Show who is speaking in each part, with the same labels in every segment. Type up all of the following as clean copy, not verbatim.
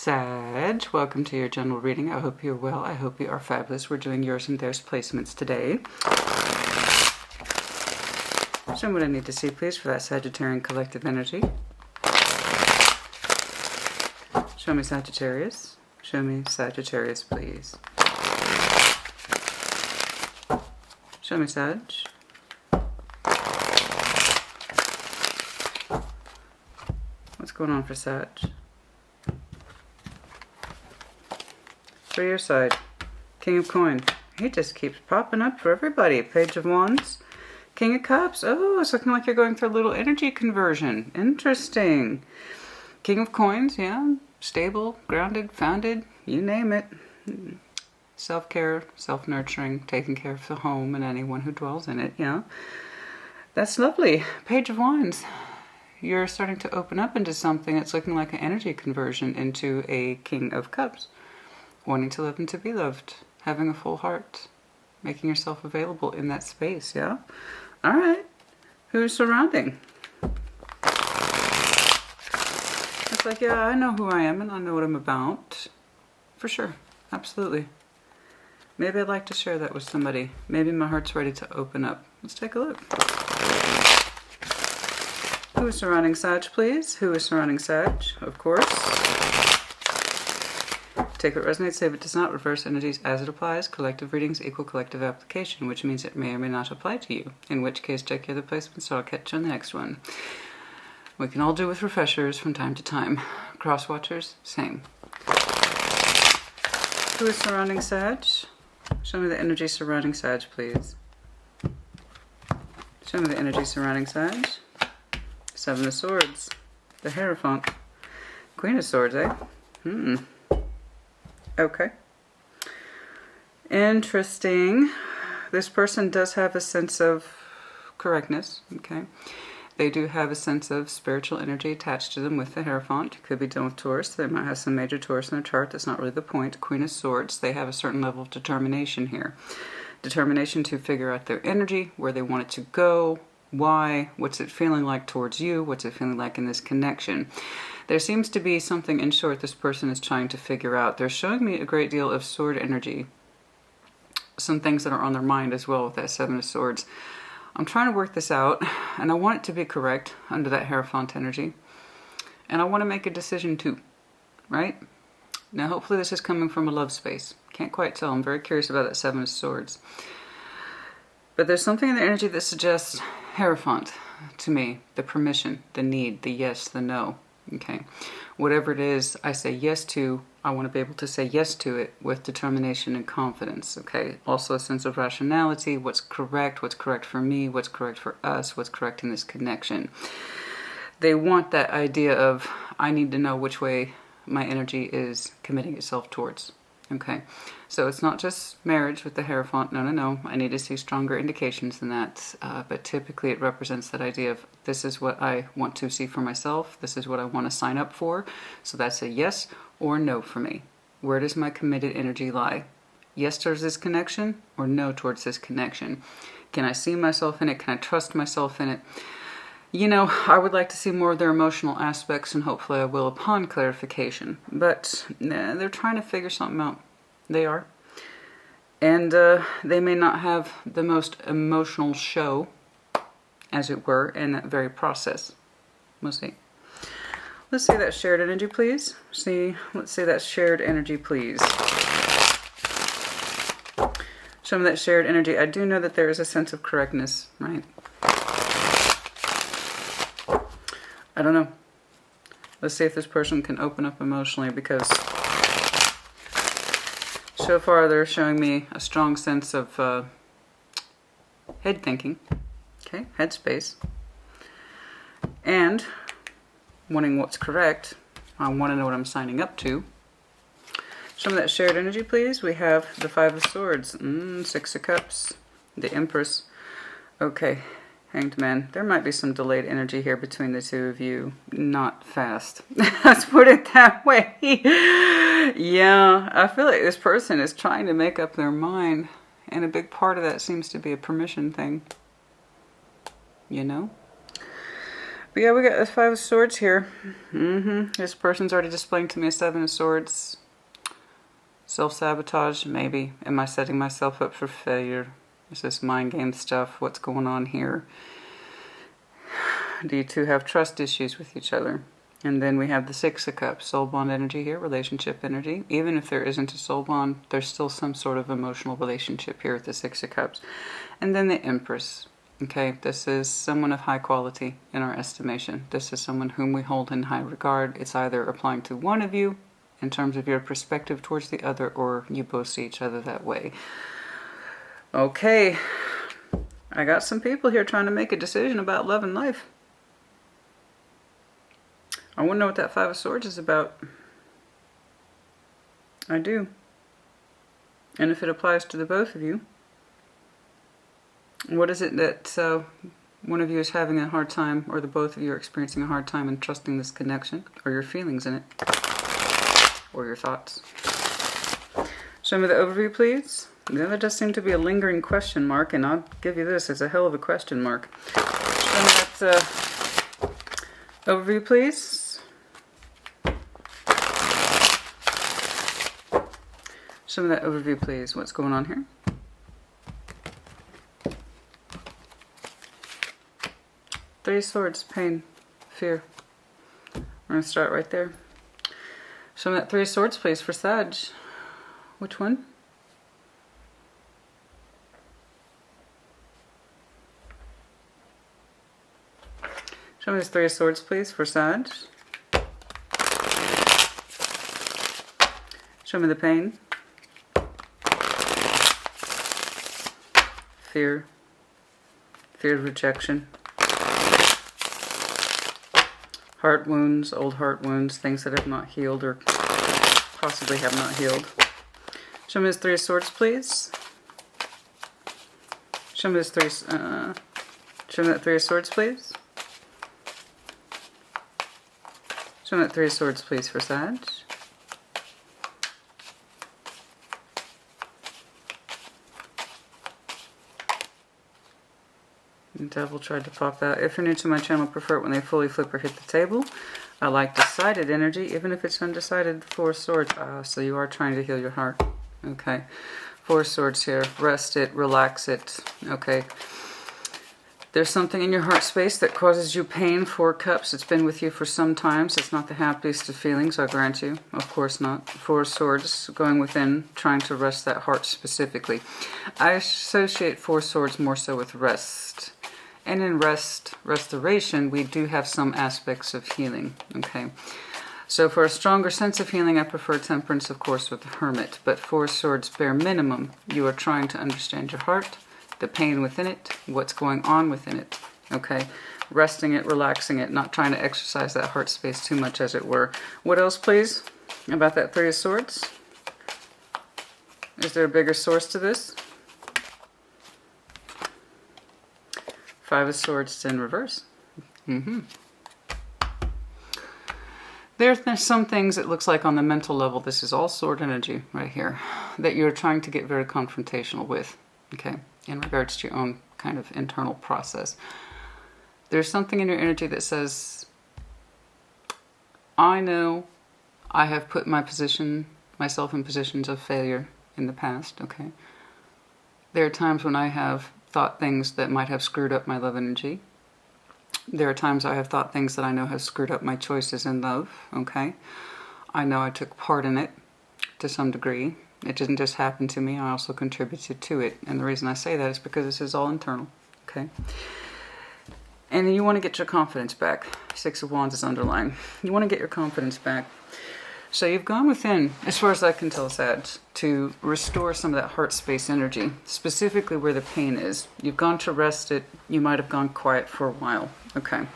Speaker 1: Sag, welcome to your general reading. I hope you're well. I hope you are fabulous. We're doing yours and theirs placements today. Show me what I need to see, please, for that Sagittarian collective energy. Show me Sagittarius. Show me Sagittarius, please. Show me Sag. What's going on for Sag? For your side, King of Coin. He just keeps popping up for everybody. Page of Wands, King of Cups. Oh, it's looking like you're going through a little energy conversion. Interesting. King of Coins, yeah. Stable, grounded, founded, you name it. Self-care, self-nurturing, taking care of the home and anyone who dwells in it, yeah. That's lovely. Page of Wands. You're starting to open up into something that's looking like an energy conversion into a King of Cups. Wanting to live and to be loved, having a full heart, making yourself available in that space, yeah? All right. Who's surrounding? It's like, yeah, I know who I am and I know what I'm about. For sure. Absolutely. Maybe I'd like to share that with somebody. Maybe my heart's ready to open up. Let's take a look. Who is surrounding Sag, please? Who is surrounding Sag? Of course. Take what resonates, save it does not. Reverse energies as it applies. Collective readings equal collective application, which means it may or may not apply to you. In which case, check your other placements, so I'll catch you on the next one. We can all do with refreshers from time to time. Cross watchers, same. Who is surrounding Sag? Show me the energy surrounding Sag, please. Show me the energy surrounding Sag. Seven of Swords. The Hierophant. Queen of Swords, eh? Okay. Interesting. This person does have a sense of correctness, okay? They do have a sense of spiritual energy attached to them with the Hierophant. It could be done with Taurus. They might have some major Taurus in their chart. That's not really the point. Queen of Swords. They have a certain level of determination here. Determination to figure out their energy, where they want it to go, why, what's it feeling like towards you, what's it feeling like in this connection. There seems to be something, in short, this person is trying to figure out. They're showing me a great deal of sword energy. Some things that are on their mind as well with that Seven of Swords. I'm trying to work this out, and I want it to be correct under that Hierophant energy. And I want to make a decision too, right? Now, hopefully this is coming from a love space. Can't quite tell. I'm very curious about that Seven of Swords. But there's something in the energy that suggests Hierophant to me. The permission, the need, the yes, the no. Okay, whatever it is I say yes to, I want to be able to say yes to it with determination and confidence. Okay, also a sense of rationality, what's correct for me, what's correct for us, what's correct in this connection. They want that idea of, I need to know which way my energy is committing itself towards. Okay, so it's not just marriage with the Hierophant. No. I need to see stronger indications than that. But typically it represents that idea of, this is what I want to see for myself. This is what I want to sign up for. So that's a yes or no for me. Where does my committed energy lie? Yes towards this connection or no towards this connection? Can I see myself in it? Can I trust myself in it? You know, I would like to see more of their emotional aspects, and hopefully I will upon clarification. But they're trying to figure something out. They are. And they may not have the most emotional show, as it were, in that very process. We'll see. Let's see that shared energy, please. Let's see that shared energy, please. Show me that shared energy. I do know that there is a sense of correctness, right? I don't know. Let's see if this person can open up emotionally, because so far they're showing me a strong sense of head thinking, okay, head space, and wanting what's correct. I want to know what I'm signing up to. Show me that shared energy, please. We have the Five of Swords, Six of Cups, the Empress. Okay. Hanged Man. There might be some delayed energy here between the two of you. Not fast. Let's put it that way. Yeah, I feel like this person is trying to make up their mind. And a big part of that seems to be a permission thing. You know? But yeah, we got the Five of Swords here. This person's already displaying to me a Seven of Swords. Self-sabotage, maybe. Am I setting myself up for failure? Is this mind game stuff? What's going on here? Do you two have trust issues with each other? And then we have the Six of Cups, soul bond energy here, relationship energy. Even if there isn't a soul bond, there's still some sort of emotional relationship here with the Six of Cups. And then the Empress. Okay, this is someone of high quality in our estimation. This is someone whom we hold in high regard. It's either applying to one of you in terms of your perspective towards the other, or you both see each other that way. Okay, I got some people here trying to make a decision about love and life. I want to know what that Five of Swords is about. I do. And if it applies to the both of you, what is it that one of you is having a hard time, or the both of you are experiencing a hard time in trusting this connection, or your feelings in it, or your thoughts? Show me the overview, please. Yeah, there does seem to be a lingering question mark, and I'll give you this, it's a hell of a question mark. Show me that overview, please. Show me that overview, please. What's going on here? Three of Swords, pain, fear. We're going to start right there. Show me that Three of Swords, please, for Sag. Which one? Show me this Three of Swords, please, for Sag. Show me the pain. Fear. Fear of rejection. Heart wounds, old heart wounds, things that have not healed or possibly have not healed. Show me this Three of Swords, please. Show me this show me that Three of Swords, please. Show me that Three of Swords, please, for Sag. The Devil tried to pop out. If you're new to my channel, prefer it when they fully flip or hit the table. I like decided energy, even if it's undecided. Four of Swords. So you are trying to heal your heart. Okay. Four of Swords here. Rest it, relax it. Okay. There's something in your heart space that causes you pain. Four of Cups. It's been with you for some time, so it's not the happiest of feelings, I grant you. Of course not. Four of Swords, going within, trying to rest that heart specifically. I associate Four of Swords more so with rest. And in restoration, we do have some aspects of healing, okay? So for a stronger sense of healing, I prefer Temperance, of course, with the Hermit. But Four of Swords, bare minimum, you are trying to understand your heart, the pain within it, what's going on within it, okay? Resting it, relaxing it, not trying to exercise that heart space too much, as it were. What else, please, about that Three of Swords? Is there a bigger source to this? Five of Swords in reverse. There's some things it looks like on the mental level, this is all sword energy right here, that you're trying to get very confrontational with, okay, in regards to your own kind of internal process. There's something in your energy that says, I know I have put myself in positions of failure in the past, okay. There are times when I have thought things that might have screwed up my love energy. There are times I have thought things that I know have screwed up my choices in love, okay? I know I took part in it to some degree. It didn't just happen to me, I also contributed to it. And the reason I say that is because this is all internal, okay? And you want to get your confidence back. Six of Wands is underlined. You want to get your confidence back. So you've gone within, as far as I can tell, Sag, to restore some of that heart space energy, specifically where the pain is. You've gone to rest it. You might have gone quiet for a while. Okay.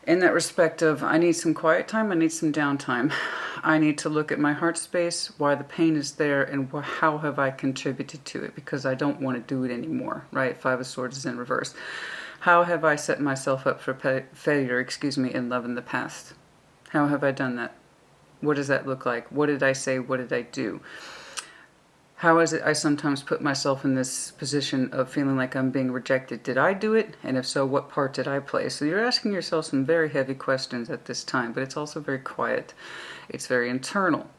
Speaker 1: In that respect of, I need some quiet time, I need some downtime. I need to look at my heart space, why the pain is there, and how have I contributed to it, because I don't want to do it anymore, right? Five of Swords is in reverse. How have I set myself up for failure, in love in the past? How have I done that? What does that look like? What did I say? What did I do? How is it I sometimes put myself in this position of feeling like I'm being rejected? Did I do it? And if so, what part did I play? So you're asking yourself some very heavy questions at this time, but it's also very quiet. It's very internal.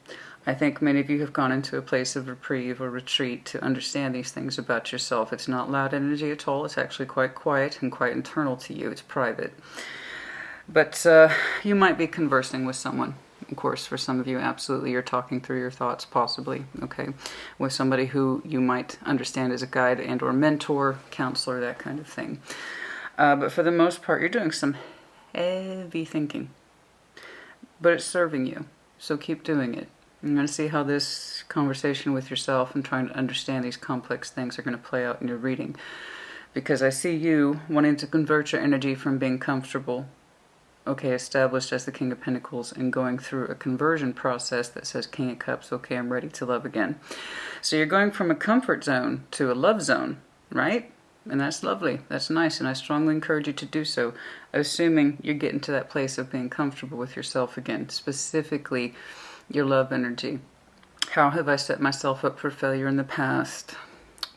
Speaker 1: I think many of you have gone into a place of reprieve or retreat to understand these things about yourself. It's not loud energy at all. It's actually quite quiet and quite internal to you. It's private. But you might be conversing with someone. Of course, for some of you, absolutely, you're talking through your thoughts, possibly, okay, with somebody who you might understand as a guide and or mentor, counselor, that kind of thing. But for the most part, you're doing some heavy thinking. But it's serving you, so keep doing it. You're going to see how this conversation with yourself and trying to understand these complex things are going to play out in your reading. Because I see you wanting to convert your energy from being comfortable, okay, established as the King of Pentacles, and going through a conversion process that says King of Cups, okay, I'm ready to love again. So you're going from a comfort zone to a love zone, right? And that's lovely. That's nice, and I strongly encourage you to do so, assuming you're getting to that place of being comfortable with yourself again, specifically your love energy. How have I set myself up for failure in the past?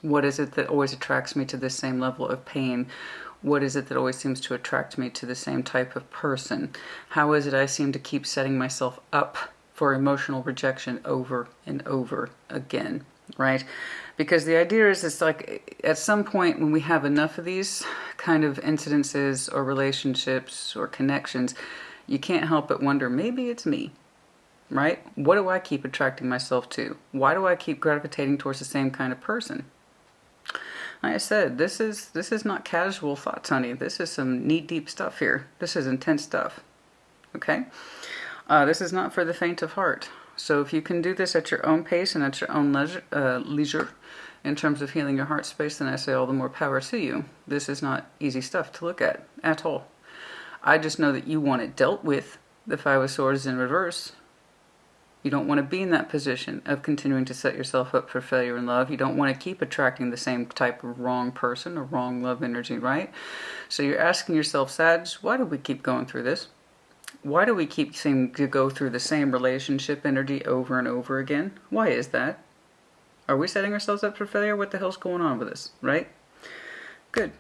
Speaker 1: What is it that always attracts me to this same level of pain? What is it that always seems to attract me to the same type of person? How is it I seem to keep setting myself up for emotional rejection over and over again, right? Because the idea is, it's like at some point when we have enough of these kind of incidences or relationships or connections, you can't help but wonder, maybe it's me, right? What do I keep attracting myself to? Why do I keep gravitating towards the same kind of person? Like I said, this is not casual thoughts, honey. This is some knee-deep stuff here. This is intense stuff, okay? This is not for the faint of heart. So if you can do this at your own pace and at your own leisure in terms of healing your heart space, then I say all the more power to you. This is not easy stuff to look at all. I just know that you want it dealt with. The Five of Swords in reverse. You don't want to be in that position of continuing to set yourself up for failure in love. You don't want to keep attracting the same type of wrong person or wrong love energy, right? So you're asking yourself, Sag, why do we keep going through this? Why do we keep seeming to go through the same relationship energy over and over again? Why is that? Are we setting ourselves up for failure? What the hell's going on with this, right? Good.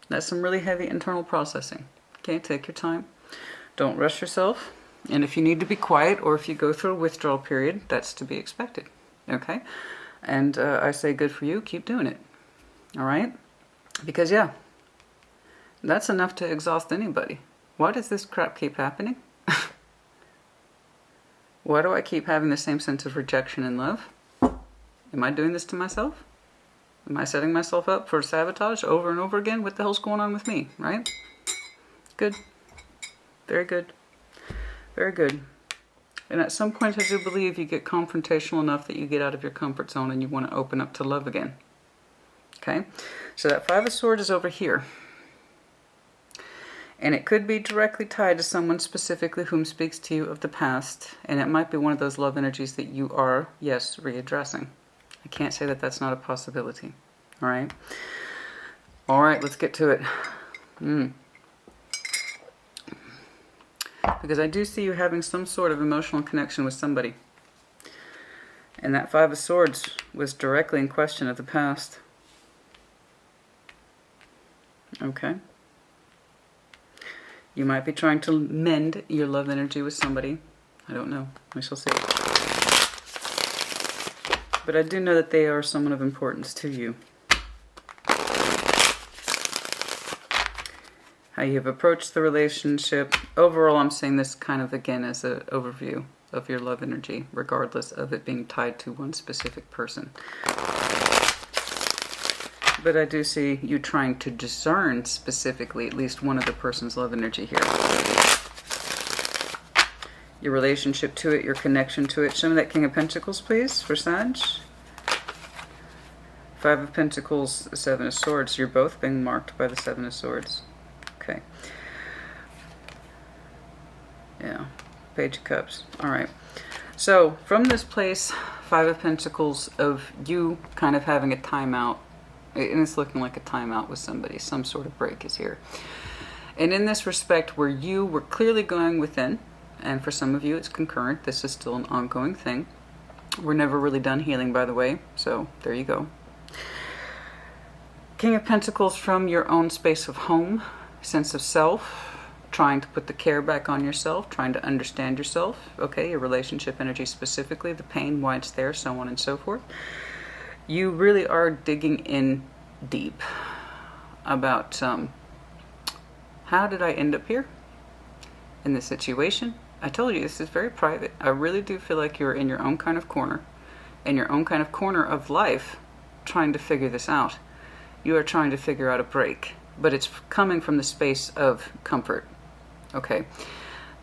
Speaker 1: That's some really heavy internal processing. Okay, take your time. Don't rush yourself. And if you need to be quiet or if you go through a withdrawal period, that's to be expected, okay? And I say good for you. Keep doing it, all right? Because, yeah, that's enough to exhaust anybody. Why does this crap keep happening? Why do I keep having the same sense of rejection in love? Am I doing this to myself? Am I setting myself up for sabotage over and over again? What the hell's going on with me, right? Good. Very good. Very good. And at some point, I do believe you get confrontational enough that you get out of your comfort zone and you want to open up to love again. Okay? So that Five of Swords is over here. And it could be directly tied to someone specifically whom speaks to you of the past. And it might be one of those love energies that you are, yes, readdressing. I can't say that that's not a possibility. All right? All right, let's get to it. Because I do see you having some sort of emotional connection with somebody. And that Five of Swords was directly in question of the past. Okay. You might be trying to mend your love energy with somebody. I don't know. We shall see. But I do know that they are someone of importance to you. How you have approached the relationship. Overall, I'm saying this kind of again as an overview of your love energy, regardless of it being tied to one specific person. But I do see you trying to discern specifically at least one other person's love energy here. Your relationship to it, your connection to it. Show me that King of Pentacles, please, for Sag. Five of Pentacles, Seven of Swords. You're both being marked by the Seven of Swords. Okay. Yeah. Page of Cups. All right. So from this place, Five of Pentacles, of you kind of having a timeout, and it's looking like a timeout with somebody, some sort of break is here. And in this respect, where you were clearly going within, and for some of you it's concurrent, this is still an ongoing thing, We're never really done healing, by the way, so there you go. King of Pentacles from your own space of home, sense of self, trying to put the care back on yourself, trying to understand yourself, okay, your relationship energy specifically, the pain, why it's there, so on and so forth. You really are digging in deep about how did I end up here in this situation? I told you this is very private. I really do feel like you're in your own kind of corner, in your own kind of corner of life, trying to figure this out. You are trying to figure out a break, but it's coming from the space of comfort. Okay,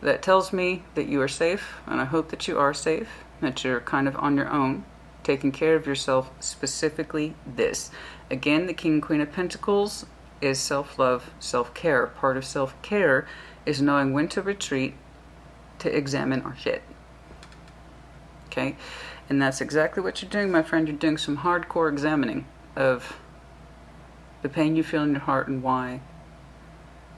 Speaker 1: that tells me that you are safe, and I hope that you are safe, that you're kind of on your own, taking care of yourself, specifically this. Again, the King and Queen of Pentacles is self-love, self-care. Part of self-care is knowing when to retreat to examine our shit. Okay, and that's exactly what you're doing, my friend. You're doing some hardcore examining of the pain you feel in your heart and why,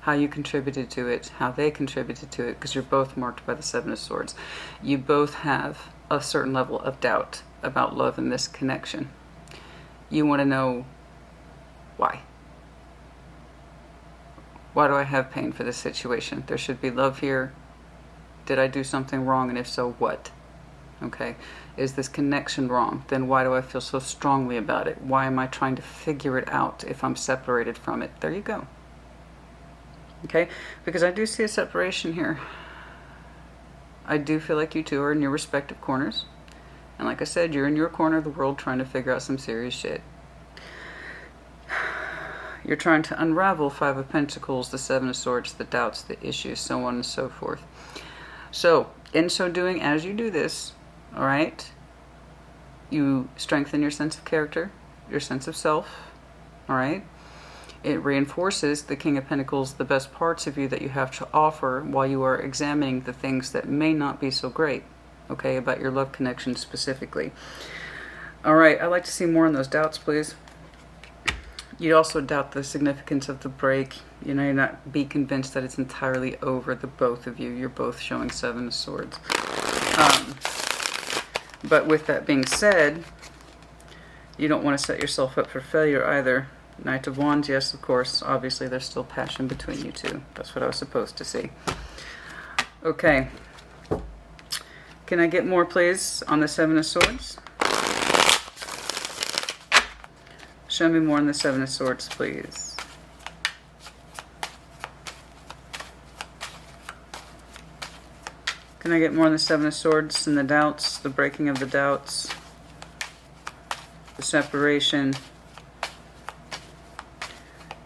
Speaker 1: how you contributed to it, how they contributed to it, because you're both marked by the Seven of Swords. You both have a certain level of doubt about love in this connection. You want to know why. Why do I have pain for this situation? There should be love here. Did I do something wrong? And if so, what? Okay. Is this connection wrong? Then why do I feel so strongly about it? Why am I trying to figure it out if I'm separated from it? There you go. Okay? Because I do see a separation here. I do feel like you two are in your respective corners. And like I said, you're in your corner of the world trying to figure out some serious shit. You're trying to unravel Five of Pentacles, the Seven of Swords, the doubts, the issues, so on and so forth. So, in so doing, as you do this, all right, you strengthen your sense of character, your sense of self, all right? It reinforces the King of Pentacles, the best parts of you that you have to offer while you are examining the things that may not be so great, okay, about your love connection specifically. All right, I'd like to see more on those doubts, please. You'd also doubt the significance of the break. You know, you're not be convinced that it's entirely over, the both of you. You're both showing Seven of Swords. But with that being said, you don't want to set yourself up for failure either. Knight of Wands, yes, of course. Obviously, there's still passion between you two. That's what I was supposed to see. Okay. Can I get more, please, on the Seven of Swords? Show me more on the Seven of Swords, please. Can I get more on the Seven of Swords and the doubts, the breaking of the doubts, the separation?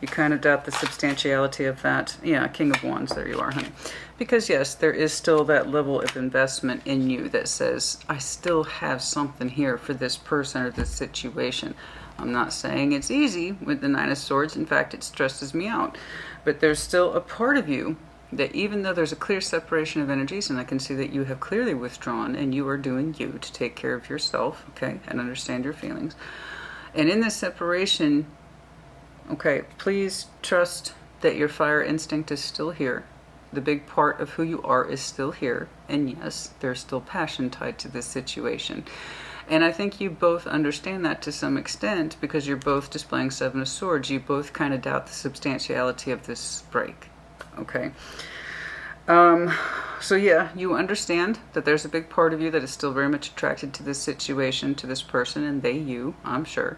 Speaker 1: You kind of doubt the substantiality of that. Yeah, King of Wands, there you are, honey. Because yes, there is still that level of investment in you that says, I still have something here for this person or this situation. I'm not saying it's easy with the Nine of Swords. In fact, it stresses me out. But there's still a part of you that even though there's a clear separation of energies, and I can see that you have clearly withdrawn and you are doing you to take care of yourself, okay, and understand your feelings. And in this separation, okay, please trust that your fire instinct is still here. The big part of who you are is still here. And yes, there's still passion tied to this situation. And I think you both understand that to some extent because you're both displaying Seven of Swords. You both kind of doubt the substantiality of this break. Okay. So yeah, you understand that there's a big part of you that is still very much attracted to this situation, to this person, and they, you, I'm sure.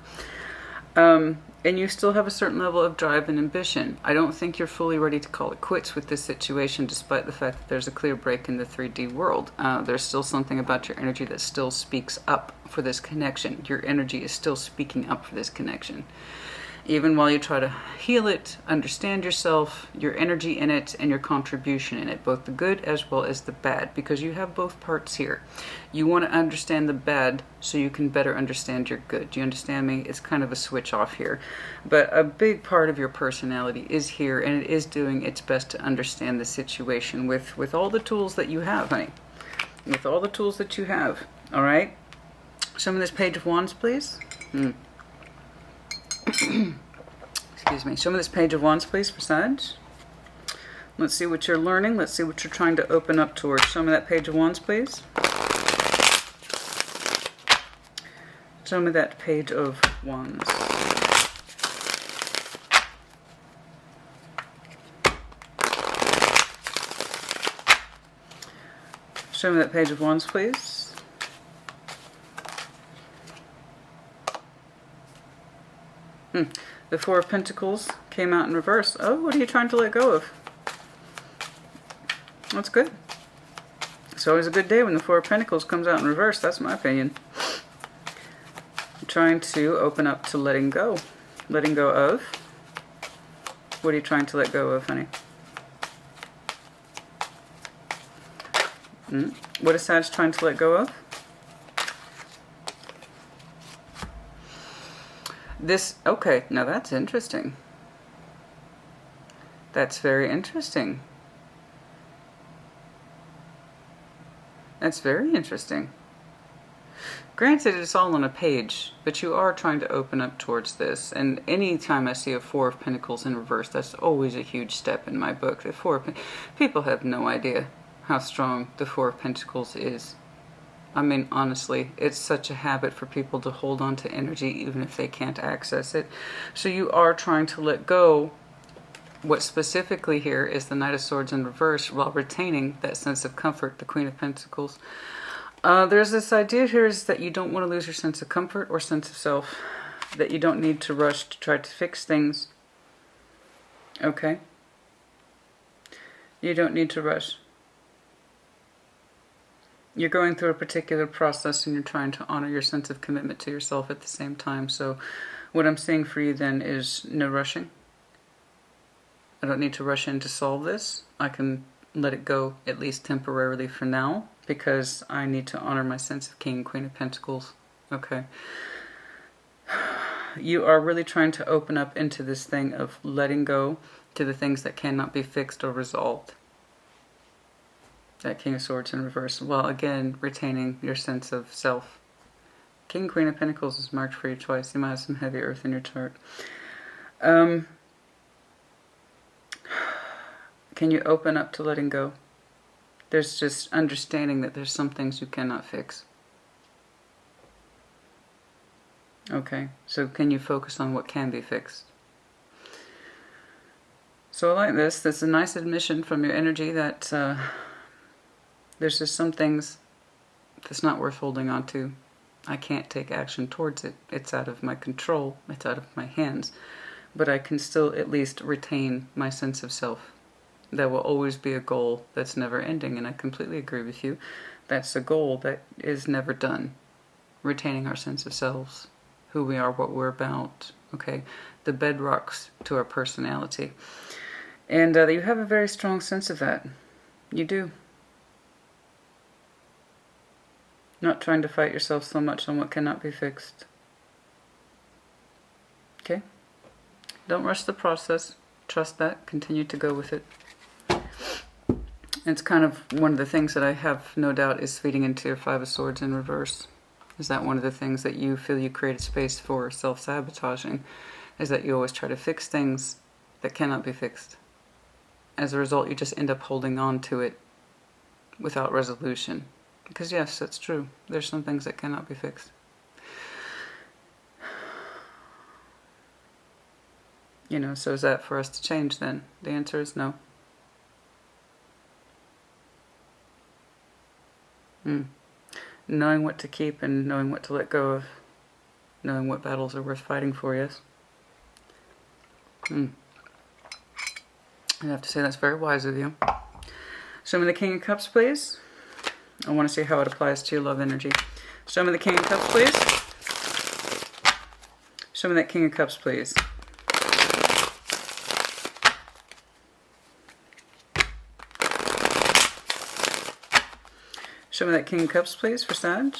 Speaker 1: And you still have a certain level of drive and ambition. I don't think you're fully ready to call it quits with this situation, despite the fact that there's a clear break in the 3D world. There's still something about your energy that still speaks up for this connection. Your energy is still speaking up for this connection. Even while you try to heal it, understand yourself, your energy in it, and your contribution in it, both the good as well as the bad, because you have both parts here. You want to understand the bad so you can better understand your good. Do you understand me? It's kind of a switch off here. But a big part of your personality is here, and it is doing its best to understand the situation with all the tools that you have, honey. With all the tools that you have. All right? Some of this Page of Wands, please. Excuse me. Show me this Page of Wands, please, for Sag. Let's see what you're learning. Let's see what you're trying to open up towards. Show me that Page of Wands, please. Show me that Page of Wands. Show me that Page of Wands, please. The Four of Pentacles came out in reverse. Oh, what are you trying to let go of? That's good. It's always a good day when the Four of Pentacles comes out in reverse. That's my opinion. I'm trying to open up to letting go. Letting go of? What are you trying to let go of, honey? What is Sag trying to let go of? This, okay, now that's interesting. That's very interesting. That's very interesting. Granted, it's all on a page, but you are trying to open up towards this. And anytime I see a Four of Pentacles in reverse, that's always a huge step in my book. The people have no idea how strong the Four of Pentacles is. I mean, honestly, it's such a habit for people to hold on to energy even if they can't access it. So you are trying to let go. What specifically here is the Knight of Swords in reverse while retaining that sense of comfort, the Queen of Pentacles. There's this idea here is that you don't want to lose your sense of comfort or sense of self. That you don't need to rush to try to fix things. Okay? You don't need to rush. You're going through a particular process and you're trying to honor your sense of commitment to yourself at the same time. So what I'm seeing for you then is no rushing. I don't need to rush in to solve this. I can let it go at least temporarily for now because I need to honor my sense of King and Queen of Pentacles. Okay. You are really trying to open up into this thing of letting go to the things that cannot be fixed or resolved. That King of Swords in reverse. Well, again, retaining your sense of self. King, Queen of Pentacles is marked for you twice. You might have some heavy earth in your chart. Can you open up to letting go? There's just understanding that there's some things you cannot fix. Okay, so can you focus on what can be fixed? So I like this. That's a nice admission from your energy that there's just some things that's not worth holding on to. I can't take action towards it. It's out of my control. It's out of my hands. But I can still at least retain my sense of self. There will always be a goal that's never ending, and I completely agree with you. That's a goal that is never done. Retaining our sense of selves, who we are, what we're about, okay? The bedrocks to our personality. And you have a very strong sense of that. You do. Not trying to fight yourself so much on what cannot be fixed. Okay? Don't rush the process. Trust that. Continue to go with it. It's kind of one of the things that I have no doubt is feeding into your Five of Swords in reverse. Is that one of the things that you feel you created space for self-sabotaging? Is that you always try to fix things that cannot be fixed. As a result, you just end up holding on to it without resolution. Because yes, that's true. There's some things that cannot be fixed. You know, so is that for us to change then? The answer is no. Knowing what to keep and knowing what to let go of. Knowing what battles are worth fighting for, yes? I have to say that's very wise of you. Show me the King of Cups, please. I want to see how it applies to your love energy. Show me the King of Cups, please. Show me that King of Cups, please. Show me that King of Cups, please, for Sag.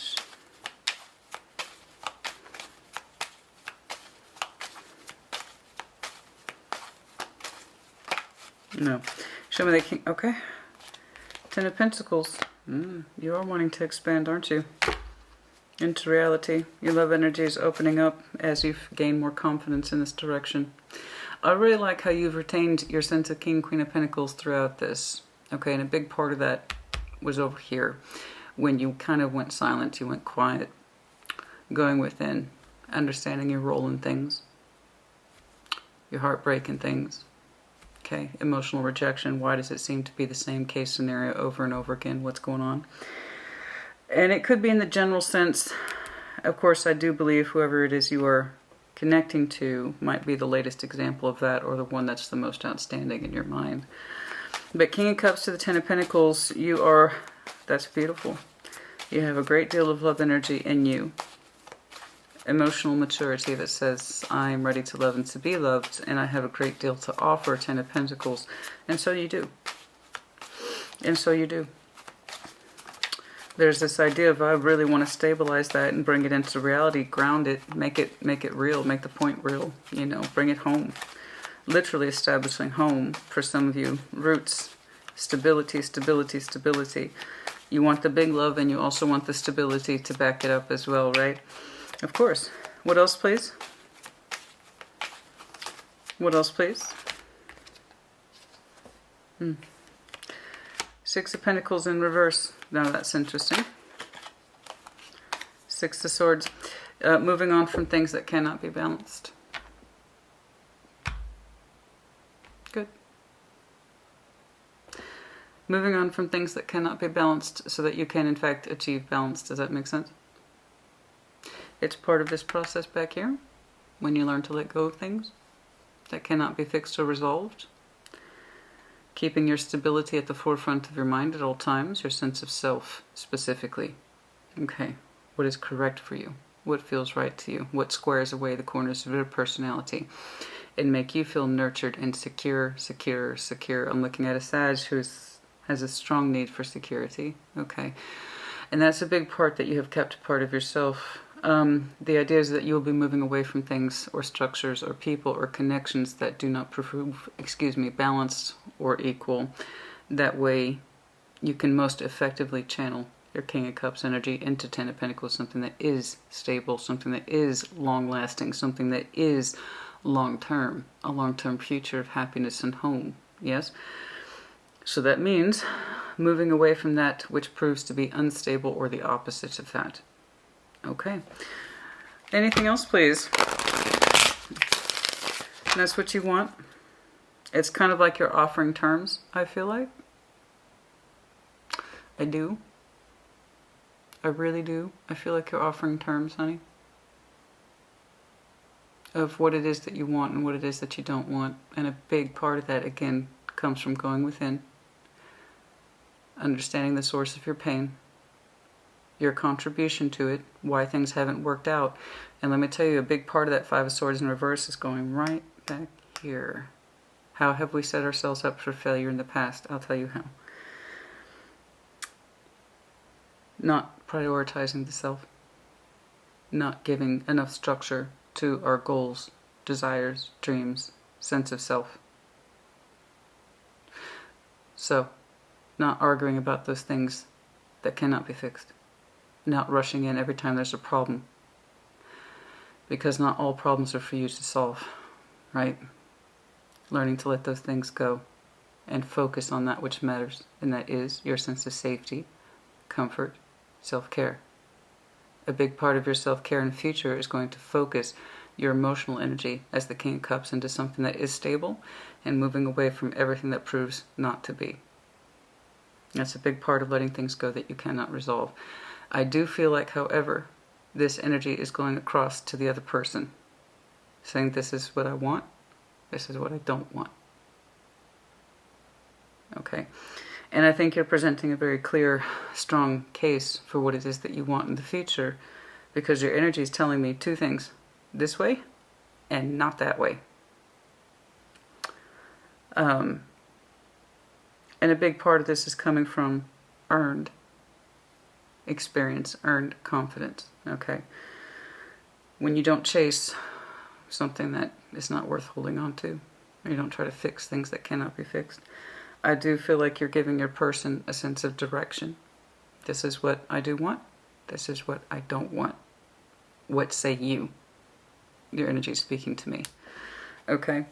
Speaker 1: No. Show me that King... Okay. Ten of Pentacles. You are wanting to expand, aren't you? Into reality. Your love energy is opening up as you've gained more confidence in this direction. I really like how you've retained your sense of King, Queen of Pentacles throughout this. Okay, and a big part of that was over here. When you kind of went silent, you went quiet. going within, understanding your role in things, your heartbreak in things. Okay, emotional rejection. Why does it seem to be the same case scenario over and over again? What's going on? And it could be in the general sense. Of course, I do believe whoever it is you are connecting to might be the latest example of that, or the one that's the most outstanding in your mind. But King of Cups to the Ten of Pentacles, you are, that's beautiful. You have a great deal of love energy in you. Emotional maturity that says, I'm ready to love and to be loved, and I have a great deal to offer, Ten of Pentacles. And so you do. And so you do. There's this idea of, I really want to stabilize that and bring it into reality, ground it, make it real, make the point real, you know, bring it home. Literally establishing home for some of you. Roots, stability, stability, stability. You want the big love, and you also want the stability to back it up as well, right? Of course. What else, please? What else, please? Six of Pentacles in reverse. Now that's interesting. Six of Swords. Moving on from things that cannot be balanced. Good. Moving on from things that cannot be balanced so that you can, in fact, achieve balance. Does that make sense? It's part of this process back here, when you learn to let go of things that cannot be fixed or resolved. Keeping your stability at the forefront of your mind at all times, your sense of self specifically. Okay, what is correct for you? What feels right to you? What squares away the corners of your personality and make you feel nurtured and secure, secure, secure. I'm looking at a Sag who has a strong need for security. Okay, and that's a big part that you have kept part of yourself. The idea is that you will be moving away from things or structures or people or connections that do not prove, balanced or equal. That way you can most effectively channel your King of Cups energy into Ten of Pentacles, something that is stable, something that is long-lasting, something that is long-term, a long-term future of happiness and home. Yes? So that means moving away from that which proves to be unstable or the opposite of that. Okay. Anything else, please? And that's what you want. It's kind of like you're offering terms, I feel like. I do. I really do. I feel like you're offering terms, honey. Of what it is that you want and what it is that you don't want. And a big part of that, again, comes from going within. Understanding the source of your pain. Your contribution to it, why things haven't worked out. And let me tell you, a big part of that Five of Swords in reverse is going right back here. How have we set ourselves up for failure in the past? I'll tell you how. Not prioritizing the self. Not giving enough structure to our goals, desires, dreams, sense of self. So, not arguing about those things that cannot be fixed. Not rushing in every time there's a problem. Because not all problems are for you to solve, right? Learning to let those things go and focus on that which matters, and that is your sense of safety, comfort, self-care. A big part of your self-care in the future is going to focus your emotional energy as the King of Cups into something that is stable and moving away from everything that proves not to be. That's a big part of letting things go that you cannot resolve. I do feel like, however, this energy is going across to the other person, saying this is what I want, this is what I don't want. Okay? And I think you're presenting a very clear, strong case for what it is that you want in the future, because your energy is telling me two things, this way and not that way. And a big part of this is coming from earned experience, earned confidence. Okay? When you don't chase something that is not worth holding on to, or you don't try to fix things that cannot be fixed, I do feel like you're giving your person a sense of direction. This is what I do want. This is what I don't want. What say you? Your energy is speaking to me. Okay?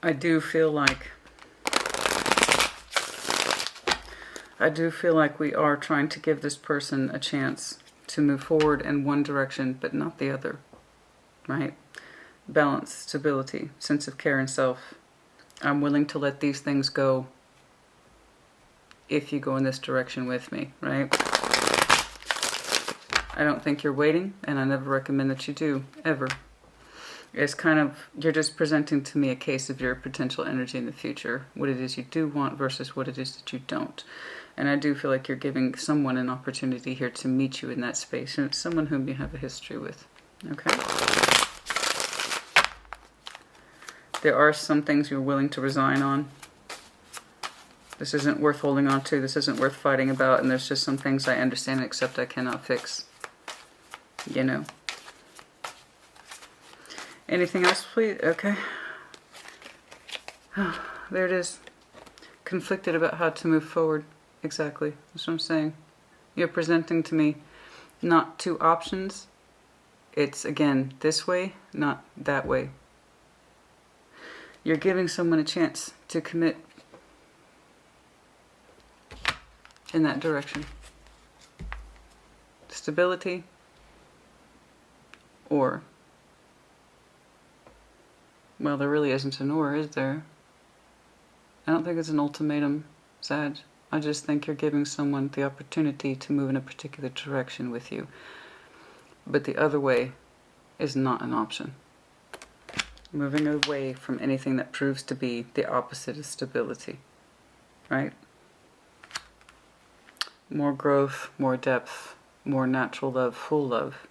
Speaker 1: I do feel like we are trying to give this person a chance to move forward in one direction but not the other, right? Balance, stability, sense of care and self. I'm willing to let these things go if you go in this direction with me, right? I don't think you're waiting, and I never recommend that you do, ever. It's kind of, you're just presenting to me a case of your potential energy in the future, what it is you do want versus what it is that you don't. And I do feel like you're giving someone an opportunity here to meet you in that space, and it's someone whom you have a history with, okay? There are some things you're willing to resign on. This isn't worth holding on to. This isn't worth fighting about. And there's just some things I understand and accept I cannot fix. You know. Anything else, please? Okay. There it is. Conflicted about how to move forward. Exactly. That's what I'm saying. You're presenting to me not two options. It's, again, this way, not that way. You're giving someone a chance to commit in that direction. Stability or, well, there really isn't an or, is there? I don't think it's an ultimatum, Sag. I just think you're giving someone the opportunity to move in a particular direction with you. But the other way is not an option. Moving away from anything that proves to be the opposite of stability, right? More growth, more depth, more natural love, full love,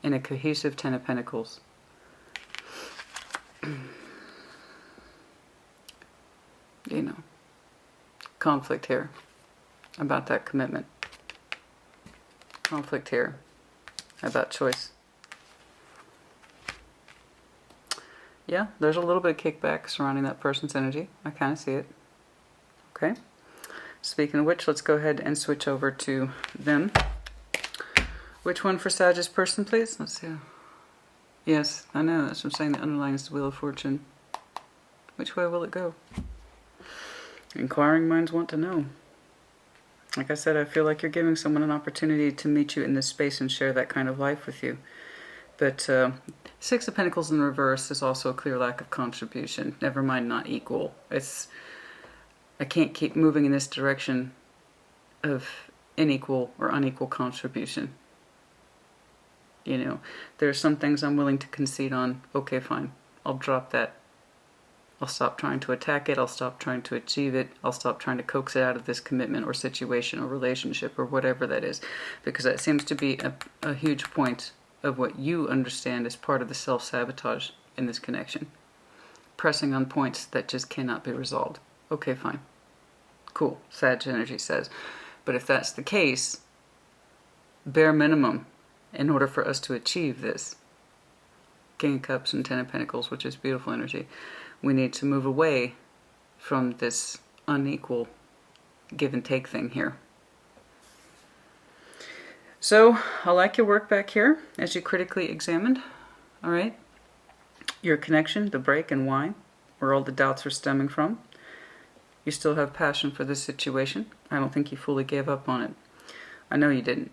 Speaker 1: in a cohesive Ten of Pentacles. You know, conflict here about that commitment. Conflict here about choice. Yeah, there's a little bit of kickback surrounding that person's energy. I kind of see it. Okay. Speaking of which, let's go ahead and switch over to them. Which one for Sagittarius person, please? Let's see. Yes, I know. That's what I'm saying. The underlying is the Wheel of Fortune. Which way will it go? Inquiring minds want to know. Like I said, I feel like you're giving someone an opportunity to meet you in this space and share that kind of life with you. But Six of Pentacles in reverse is also a clear lack of contribution. Never mind not equal. I can't keep moving in this direction of unequal or unequal contribution. You know, there are some things I'm willing to concede on. Okay, fine. I'll drop that. I'll stop trying to attack it. I'll stop trying to achieve it. I'll stop trying to coax it out of this commitment or situation or relationship or whatever that is. Because that seems to be a huge point of what you understand as part of the self-sabotage in this connection. Pressing on points that just cannot be resolved. Okay, fine. Cool, Sag energy says. But if that's the case, bare minimum, in order for us to achieve this, King of Cups and Ten of Pentacles, which is beautiful energy, we need to move away from this unequal give and take thing here. So, I like your work back here as you critically examined, all right? Your connection, the break, and why, where all the doubts are stemming from. You still have passion for this situation. I don't think you fully gave up on it. I know you didn't.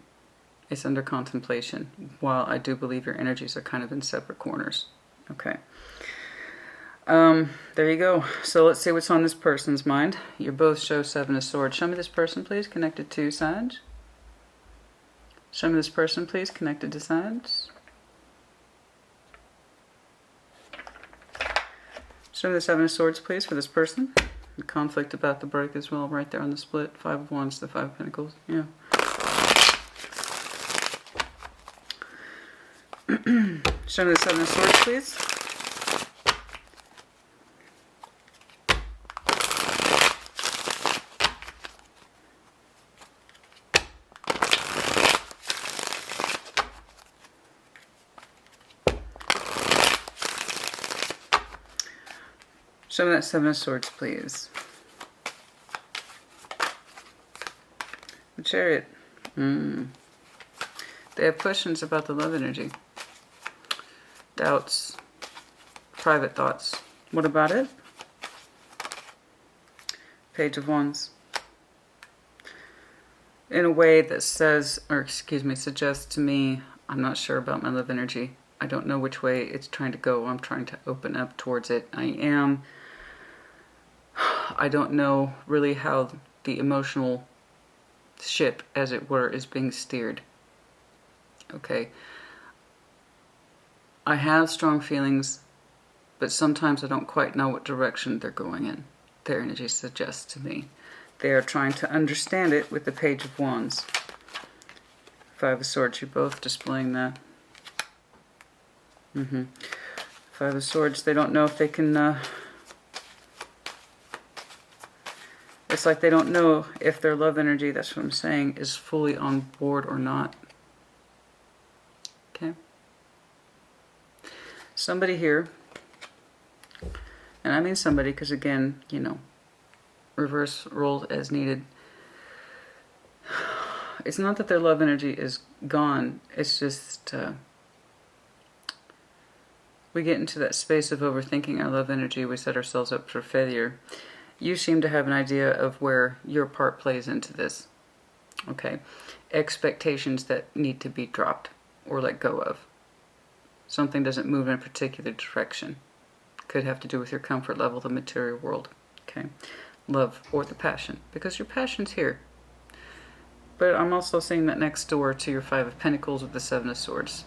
Speaker 1: It's under contemplation, while I do believe your energies are kind of in separate corners. Okay. There you go. So let's see what's on this person's mind. You both show Seven of Swords. Show me this person, please, connected to Sag. Show me this person, please, connected to Sag. Show me the Seven of Swords, please, for this person. The conflict about the break as well, right there on the split. Five of Wands to Five of Pentacles. Yeah. Show me the Seven of Swords, please. Show me that Seven of Swords, please. The Chariot. They have questions about the love energy. Doubts. Private thoughts. What about it? Page of Wands. in a way that says, or excuse me, suggests to me, I'm not sure about my love energy. I don't know which way it's trying to go. I'm trying to open up towards it. I don't know really how the emotional ship, as it were, is being steered. Okay. I have strong feelings, but sometimes I don't quite know what direction they're going in. Their energy suggests to me. They are trying to understand it with the Page of Wands. Five of Swords, you're both displaying that. Five of Swords, they don't know if they can... it's like they don't know if their love energy, that's what I'm saying, is fully on board or not. Okay? Somebody here, and I mean somebody because again, you know, reverse roles as needed. It's not that their love energy is gone, it's just we get into that space of overthinking our love energy, we set ourselves up for failure. You seem to have an idea of where your part plays into this. Okay? Expectations that need to be dropped or let go of. Something doesn't move in a particular direction. Could have to do with your comfort level, the material world. Okay? Love or the passion. Because your passion's here. But I'm also seeing that next door to your Five of Pentacles with the Seven of Swords.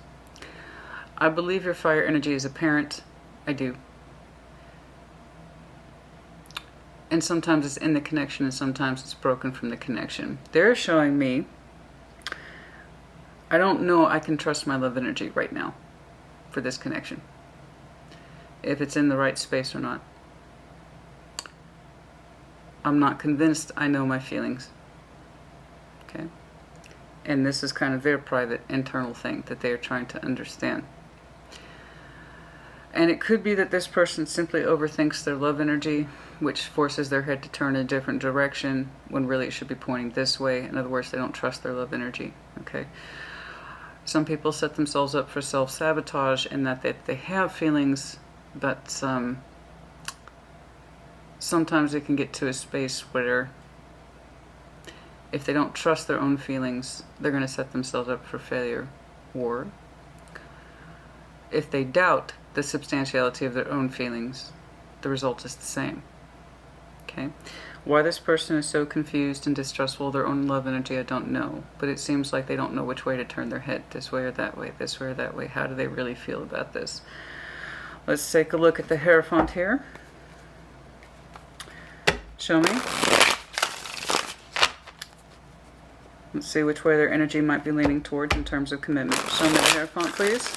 Speaker 1: I believe your fire energy is apparent. I do. And sometimes it's in the connection and sometimes it's broken from the connection. They're showing me, I don't know I can trust my love energy right now for this connection. If it's in the right space or not. I'm not convinced I know my feelings. Okay? And this is kind of their private internal thing that they are trying to understand. And it could be that this person simply overthinks their love energy, which forces their head to turn in a different direction when really it should be pointing this way. In other words, they don't trust their love energy. Okay? Some people set themselves up for self-sabotage in that they have feelings, but sometimes they can get to a space where if they don't trust their own feelings, they're going to set themselves up for failure. Or if they doubt the substantiality of their own feelings, the result is the same. Okay? Why this person is so confused and distrustful of their own love energy, I don't know. But it seems like they don't know which way to turn their head, this way or that way, this way or that way. How do they really feel about this? Let's take a look at the Hierophant here. Show me. Let's see which way their energy might be leaning towards in terms of commitment. Show me the Hierophant, please.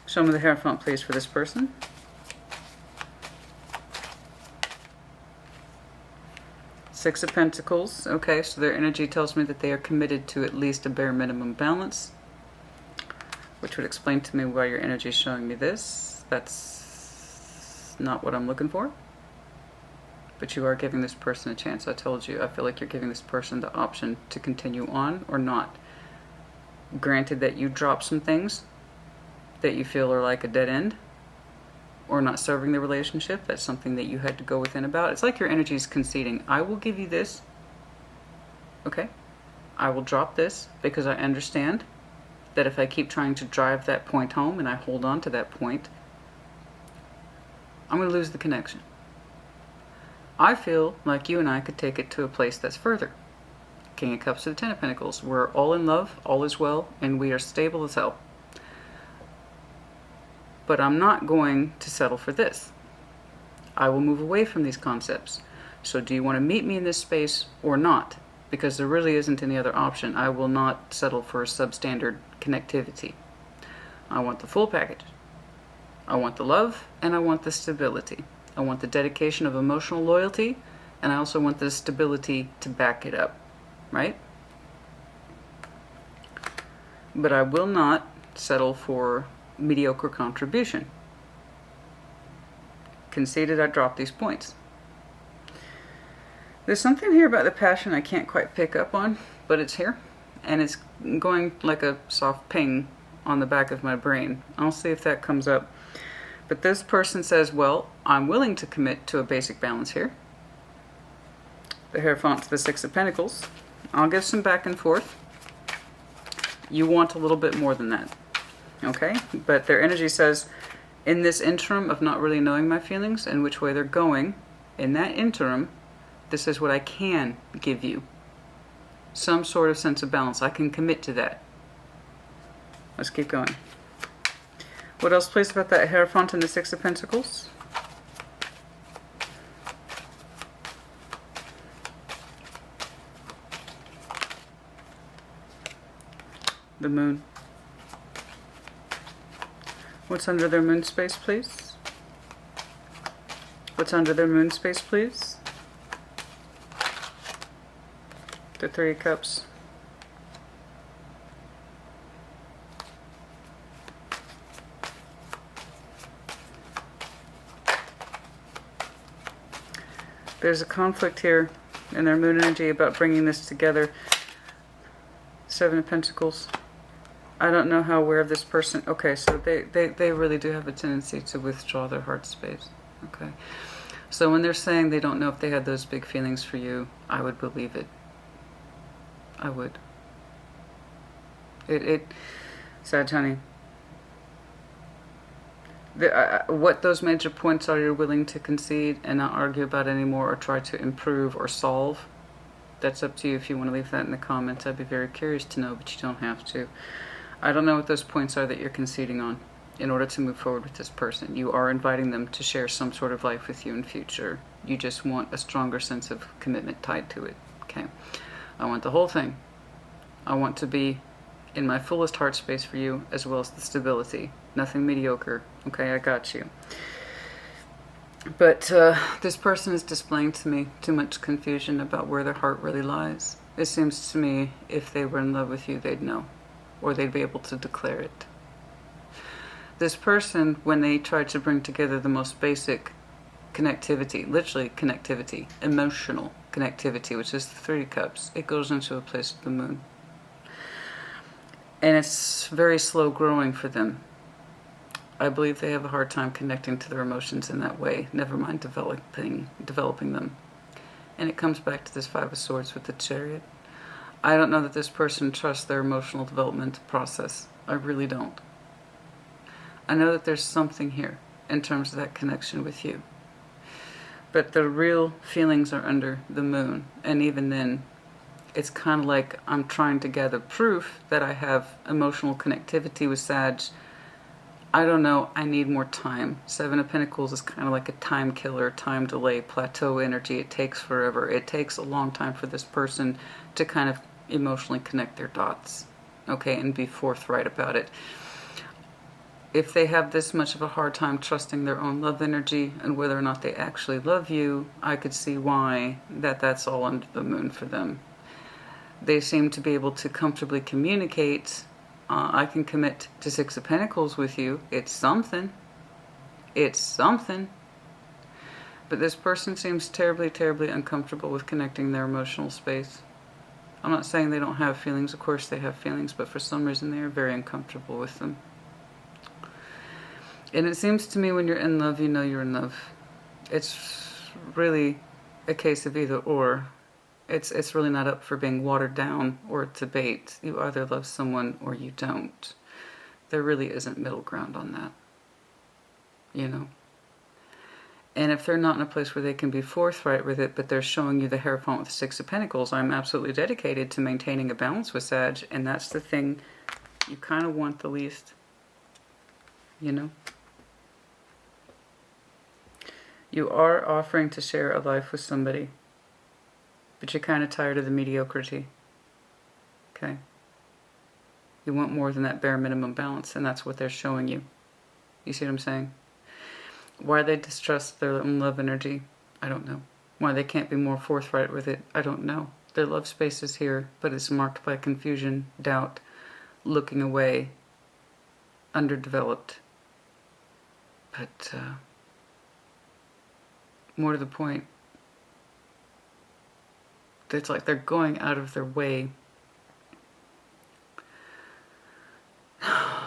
Speaker 1: Show me the Hierophant, please, for this person. Six of Pentacles. Okay, so their energy tells me that they are committed to at least a bare minimum balance, which would explain to me why your energy is showing me this. That's not what I'm looking for. But you are giving this person a chance. I told you, I feel like you're giving this person the option to continue on or not. Granted that you drop some things that you feel are like a dead end or not serving the relationship. That's something that you had to go within about. It's like your energy is conceding. I will give you this. Okay? I will drop this because I understand that if I keep trying to drive that point home and I hold on to that point, I'm going to lose the connection. I feel like you and I could take it to a place that's further. King of Cups to the Ten of Pentacles. We're all in love, all is well, and we are stable as hell. But I'm not going to settle for this. I will move away from these concepts. So do you want to meet me in this space or not? Because there really isn't any other option. I will not settle for substandard connectivity. I want the full package. I want the love and I want the stability. I want the dedication of emotional loyalty, and I also want the stability to back it up, right? But I will not settle for mediocre contribution. Conceded, I drop these points. There's something here about the passion I can't quite pick up on, but it's here, and it's going like a soft ping on the back of my brain. I'll see if that comes up. But this person says, well, I'm willing to commit to a basic balance here. The Hierophant to the Six of Pentacles. I'll give some back and forth. You want a little bit more than that. Okay? But their energy says, in this interim of not really knowing my feelings and which way they're going, in that interim, this is what I can give you. Some sort of sense of balance. I can commit to that. Let's keep going. What else, please, about that Hierophant and the Six of Pentacles? The Moon. What's under their moon space, please? What's under their moon space, please? The Three of Cups. There's a conflict here in their moon energy about bringing this together. Seven of Pentacles. I don't know how aware of this person. Okay, so they really do have a tendency to withdraw their heart space. Okay. So when they're saying they don't know if they had those big feelings for you, I would believe it. I would. Sag, honey. What those major points are you're willing to concede and not argue about anymore or try to improve or solve, that's up to you. If you want to leave that in the comments, I'd be very curious to know, but you don't have to. I don't know what those points are that you're conceding on in order to move forward with this person. You are inviting them to share some sort of life with you in future. You just want a stronger sense of commitment tied to it. Okay. I want the whole thing. I want to be in my fullest heart space for you, as well as the stability. Nothing mediocre. Okay, I got you. But this person is displaying to me too much confusion about where their heart really lies. It seems to me if they were in love with you, they'd know. Or they'd be able to declare it. This person, when they try to bring together the most basic connectivity, literally connectivity, emotional connectivity, which is the Three of Cups, it goes into a place of the moon. And it's very slow growing for them. I believe they have a hard time connecting to their emotions in that way, never mind developing them. And it comes back to this Five of Swords with the Chariot. I don't know that this person trusts their emotional development process. I really don't. I know that there's something here in terms of that connection with you. But the real feelings are under the moon. And even then, it's kind of like I'm trying to gather proof that I have emotional connectivity with Sag. I don't know, I need more time. Seven of Pentacles is kind of like a time killer, time delay, plateau energy. It takes forever. It takes a long time for this person to kind of emotionally connect their dots, okay, and be forthright about it. If they have this much of a hard time trusting their own love energy and whether or not they actually love you, I could see why that's all under the moon for them. They seem to be able to comfortably communicate. I can commit to Six of Pentacles with you. It's something. It's something. But this person seems terribly, terribly uncomfortable with connecting their emotional space. I'm not saying they don't have feelings. Of course they have feelings, but for some reason they are very uncomfortable with them. And it seems to me when you're in love, you know you're in love. It's really a case of either or. It's really not up for being watered down or debate. You either love someone or you don't. There really isn't middle ground on that. You know? And if they're not in a place where they can be forthright with it, but they're showing you the Hierophant with the Six of Pentacles, I'm absolutely dedicated to maintaining a balance with Sag, and that's the thing you kind of want the least. You know? You are offering to share a life with somebody, but you're kind of tired of the mediocrity. Okay? You want more than that bare minimum balance, and that's what they're showing you. You see what I'm saying? Why they distrust their own love energy, I don't know. Why they can't be more forthright with it, I don't know. Their love space is here, but it's marked by confusion, doubt, looking away, underdeveloped. But more to the point, it's like they're going out of their way.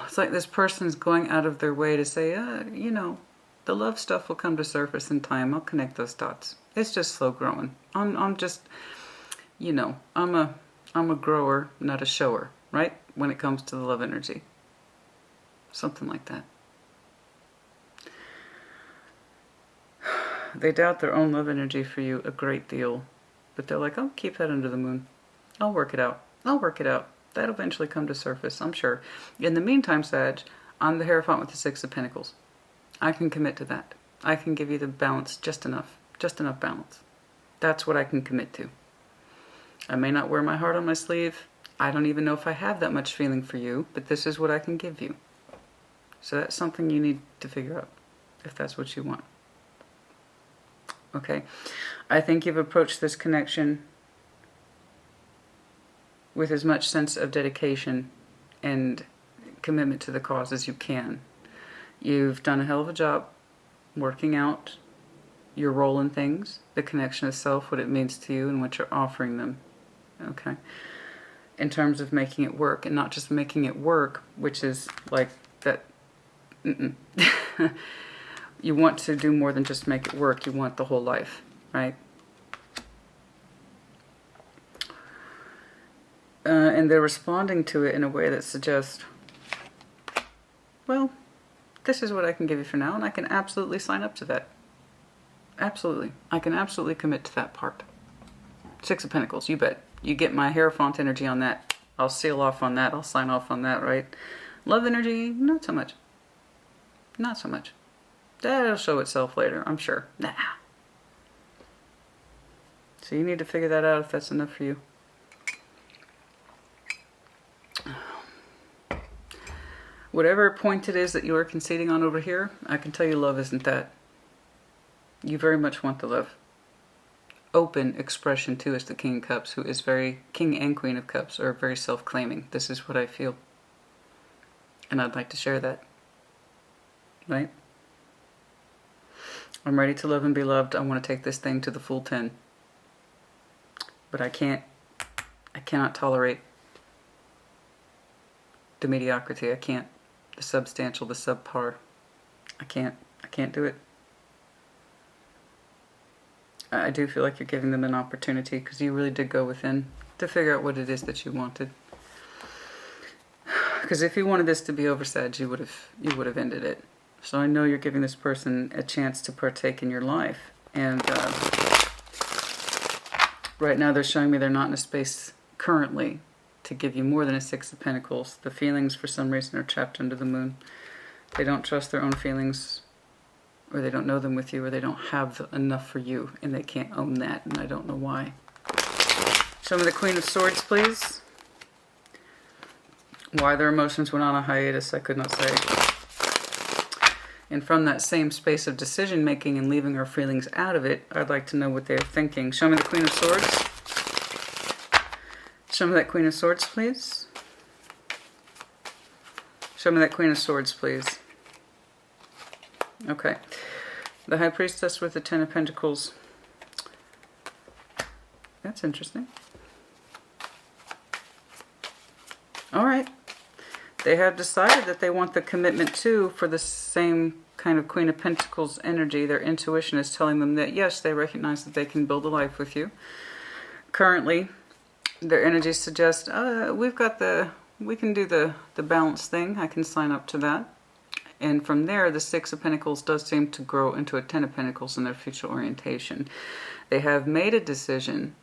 Speaker 1: It's like this person's going out of their way to say, you know, The love stuff will come to surface in time. I'll connect those dots. It's just slow growing. I'm just, you know, I'm a grower, not a shower, right? When it comes to the love energy. Something like that. They doubt their own love energy for you a great deal. But they're like, I'll keep that under the moon. I'll work it out. I'll work it out. That'll eventually come to surface, I'm sure. In the meantime, Sag, I'm the Hierophant with the Six of Pentacles. I can commit to that. I can give you the balance just enough balance. That's what I can commit to. I may not wear my heart on my sleeve. I don't even know if I have that much feeling for you, but this is what I can give you. So that's something you need to figure out, if that's what you want. Okay, I think you've approached this connection with as much sense of dedication and commitment to the cause as you can. You've done a hell of a job working out your role in things, the connection itself, what it means to you, and what you're offering them. Okay, in terms of making it work, and not just making it work, which is like that. You want to do more than just make it work. You want the whole life, right? And they're responding to it in a way that suggests, well, this is what I can give you for now, and I can absolutely sign up to that. Absolutely. I can absolutely commit to that part. Six of Pentacles, you bet. You get my Hierophant energy on that. I'll seal off on that. I'll sign off on that, right? Love energy, not so much. Not so much. That'll show itself later, I'm sure. Nah. So you need to figure that out if that's enough for you. Whatever point it is that you are conceding on over here, I can tell you love isn't that. You very much want the love. Open expression too is the King of Cups, who is very, King and Queen of Cups are very self-claiming. This is what I feel. And I'd like to share that. Right? I'm ready to love and be loved. I want to take this thing to the full 10. But I cannot tolerate the mediocrity. I can't. The substantial, the subpar. I can't do it. I do feel like you're giving them an opportunity because you really did go within to figure out what it is that you wanted. Because if you wanted this to be over, Sag, you would have ended it. So I know you're giving this person a chance to partake in your life. And right now they're showing me they're not in a space currently to give you more than a Six of Pentacles. The feelings for some reason are trapped under the moon. They don't trust their own feelings, or they don't know them with you, or they don't have enough for you, and they can't own that, and I don't know why. Show me the Queen of Swords, please. Why their emotions went on a hiatus, I could not say. And from that same space of decision-making and leaving our feelings out of it, I'd like to know what they're thinking. Show me the Queen of Swords. Show me that Queen of Swords, please. Show me that Queen of Swords, please. Okay. The High Priestess with the Ten of Pentacles. That's interesting. Alright. They have decided that they want the commitment too for the same kind of Queen of Pentacles energy. Their intuition is telling them that yes, they recognize that they can build a life with you. Currently, their energy suggests, we can do the balance thing. I can sign up to that. And from there, the Six of Pentacles does seem to grow into a Ten of Pentacles in their future orientation. They have made a decision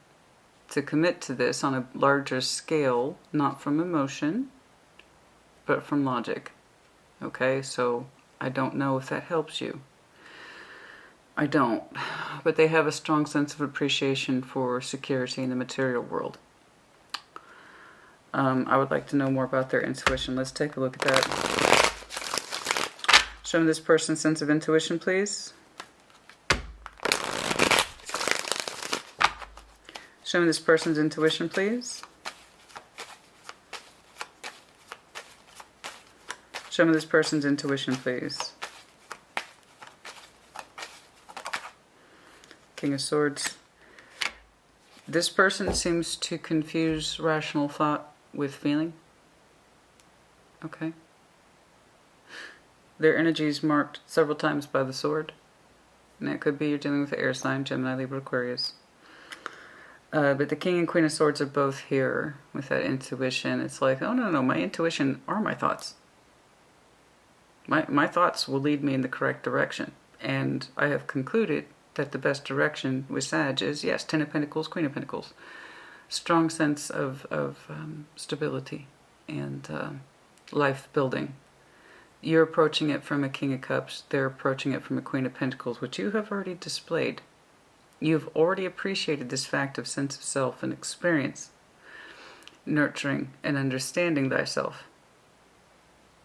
Speaker 1: to commit to this on a larger scale, not from emotion, but from logic. Okay, so I don't know if that helps you. I don't. But they have a strong sense of appreciation for security in the material world. I would like to know more about their intuition. Let's take a look at that. Show me this person's sense of intuition, please. Show me this person's intuition, please. Show me this person's intuition, please. King of Swords. This person seems to confuse rational thought with feeling. Okay. Their energy is marked several times by the sword. And that could be you're dealing with the air sign, Gemini, Libra, Aquarius. But the King and Queen of Swords are both here with that intuition. It's like, oh, no, my intuition are my thoughts. My thoughts will lead me in the correct direction. And I have concluded that the best direction with Sag is, yes, Ten of Pentacles, Queen of Pentacles. Strong sense of stability and life building. You're approaching it from a King of Cups. They're approaching it from a Queen of Pentacles, which you have already displayed. You've already appreciated this fact of sense of self and experience, nurturing and understanding thyself.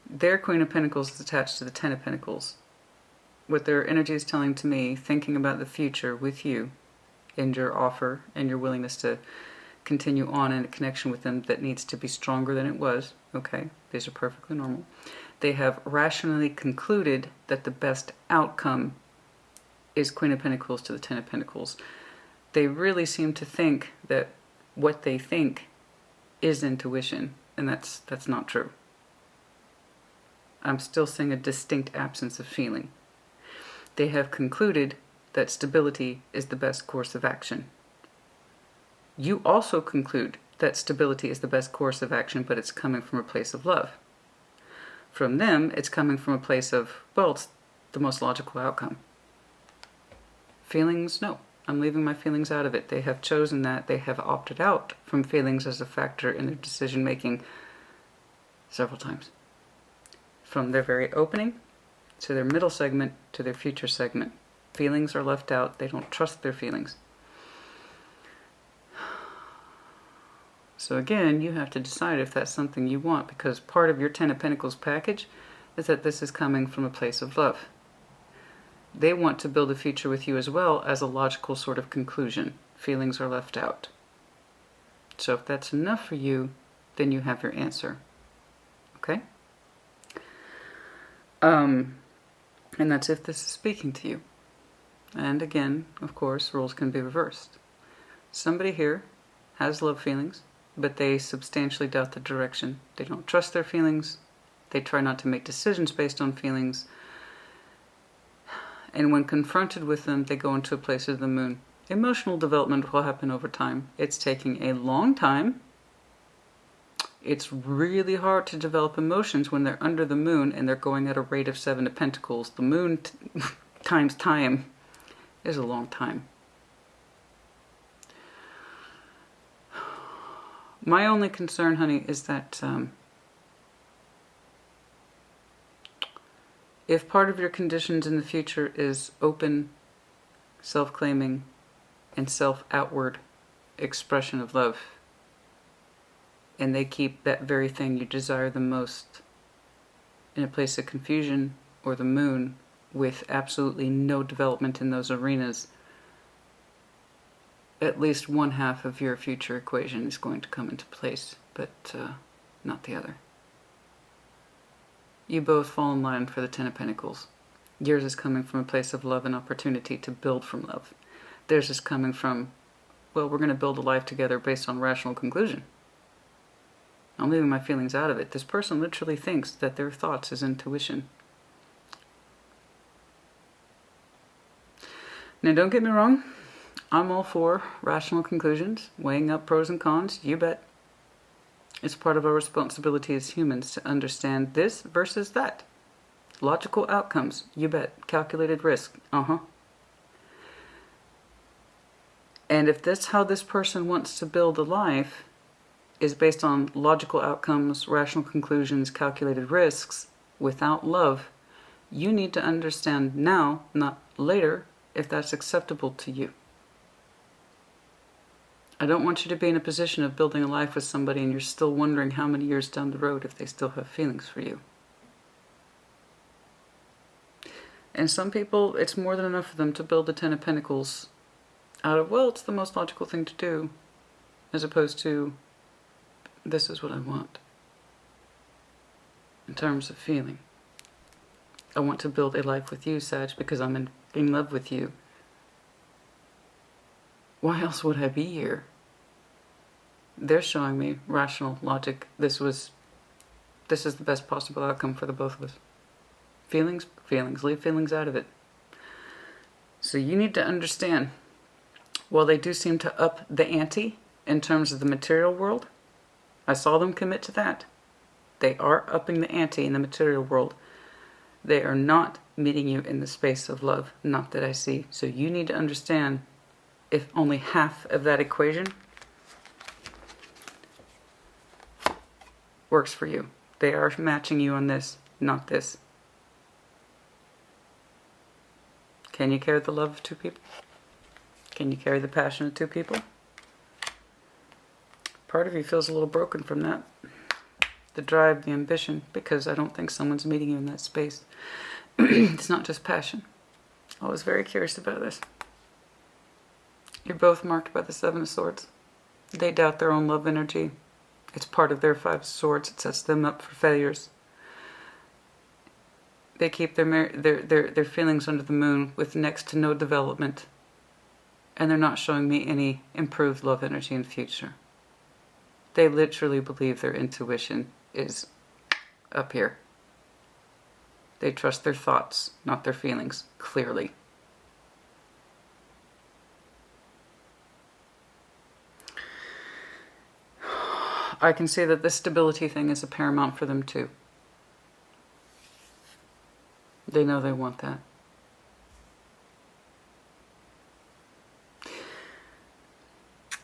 Speaker 1: Their Queen of Pentacles is attached to the Ten of Pentacles. What their energy is telling to me, thinking about the future with you and your offer and your willingness to continue on in a connection with them that needs to be stronger than it was. Okay, these are perfectly normal. They have rationally concluded that the best outcome is Queen of Pentacles to the Ten of Pentacles. They really seem to think that what they think is intuition, and that's not true. I'm still seeing a distinct absence of feeling. They have concluded that stability is the best course of action. You also conclude that stability is the best course of action, but it's coming from a place of love. From them, it's coming from a place of, well, it's the most logical outcome. Feelings, no. I'm leaving my feelings out of it. They have chosen that. They have opted out from feelings as a factor in their decision making several times. From their very opening to their middle segment to their future segment. Feelings are left out. They don't trust their feelings. So again, you have to decide if that's something you want, because part of your Ten of Pentacles package is that this is coming from a place of love. They want to build a future with you as well as a logical sort of conclusion. Feelings are left out. So if that's enough for you, then you have your answer. Okay? And that's if this is speaking to you. And again, of course, roles can be reversed. Somebody here has love feelings, but they substantially doubt the direction. They don't trust their feelings. They try not to make decisions based on feelings. And when confronted with them, they go into a place of the moon. Emotional development will happen over time. It's taking a long time. It's really hard to develop emotions when they're under the moon and they're going at a rate of 7 of Pentacles. The moon times time is a long time. My only concern, honey, is that if part of your conditions in the future is open, self-claiming, and self-outward expression of love, and they keep that very thing you desire the most in a place of confusion or the moon with absolutely no development in those arenas, at least one half of your future equation is going to come into place, but not the other. You both fall in line for the Ten of Pentacles. Yours is coming from a place of love and opportunity to build from love. Theirs is coming from, well, we're going to build a life together based on rational conclusion. I'm leaving my feelings out of it. This person literally thinks that their thoughts is intuition. Now, don't get me wrong. I'm all for rational conclusions, weighing up pros and cons, you bet. It's part of our responsibility as humans to understand this versus that. Logical outcomes, you bet. Calculated risk, And if that's how this person wants to build a life, is based on logical outcomes, rational conclusions, calculated risks, without love, you need to understand now, not later, if that's acceptable to you. I don't want you to be in a position of building a life with somebody and you're still wondering how many years down the road if they still have feelings for you. And some people, it's more than enough for them to build the Ten of Pentacles out of, well, it's the most logical thing to do, as opposed to, this is what I want. In terms of feeling. I want to build a life with you, Sag, because I'm in love with you. Why else would I be here? They're showing me rational logic. This is the best possible outcome for the both of us. Feelings, leave feelings out of it. So you need to understand, while they do seem to up the ante in terms of the material world, I saw them commit to that. They are upping the ante in the material world. They are not meeting you in the space of love, not that I see. So you need to understand, if only half of that equation works for you. They are matching you on this, not this. Can you carry the love of two people? Can you carry the passion of two people? Part of you feels a little broken from that. The drive, the ambition, because I don't think someone's meeting you in that space. It's not just passion. I was very curious about this. You're both marked by the Seven of Swords. They doubt their own love energy. It's part of their Five of Swords. It sets them up for failures. They keep their feelings under the moon with next to no development. And they're not showing me any improved love energy in the future. They literally believe their intuition is up here. They trust their thoughts, not their feelings, clearly. I can see that the stability thing is a paramount for them too. They know they want that.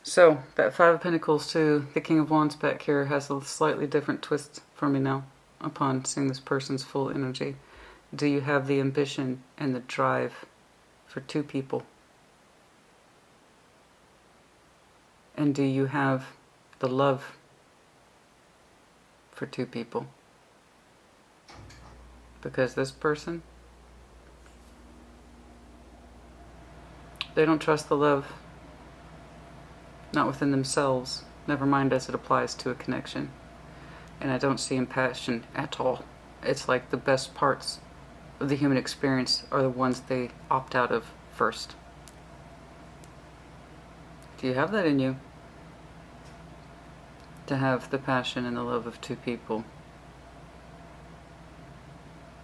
Speaker 1: So, that Five of Pentacles to the King of Wands back here has a slightly different twist for me now, upon seeing this person's full energy. Do you have the ambition and the drive for two people? And do you have the love for two people? Because this person, they don't trust the love, not within themselves, never mind as it applies to a connection. And I don't see passion at all. It's like the best parts of the human experience are the ones they opt out of first. Do you have that in you? To have the passion and the love of two people?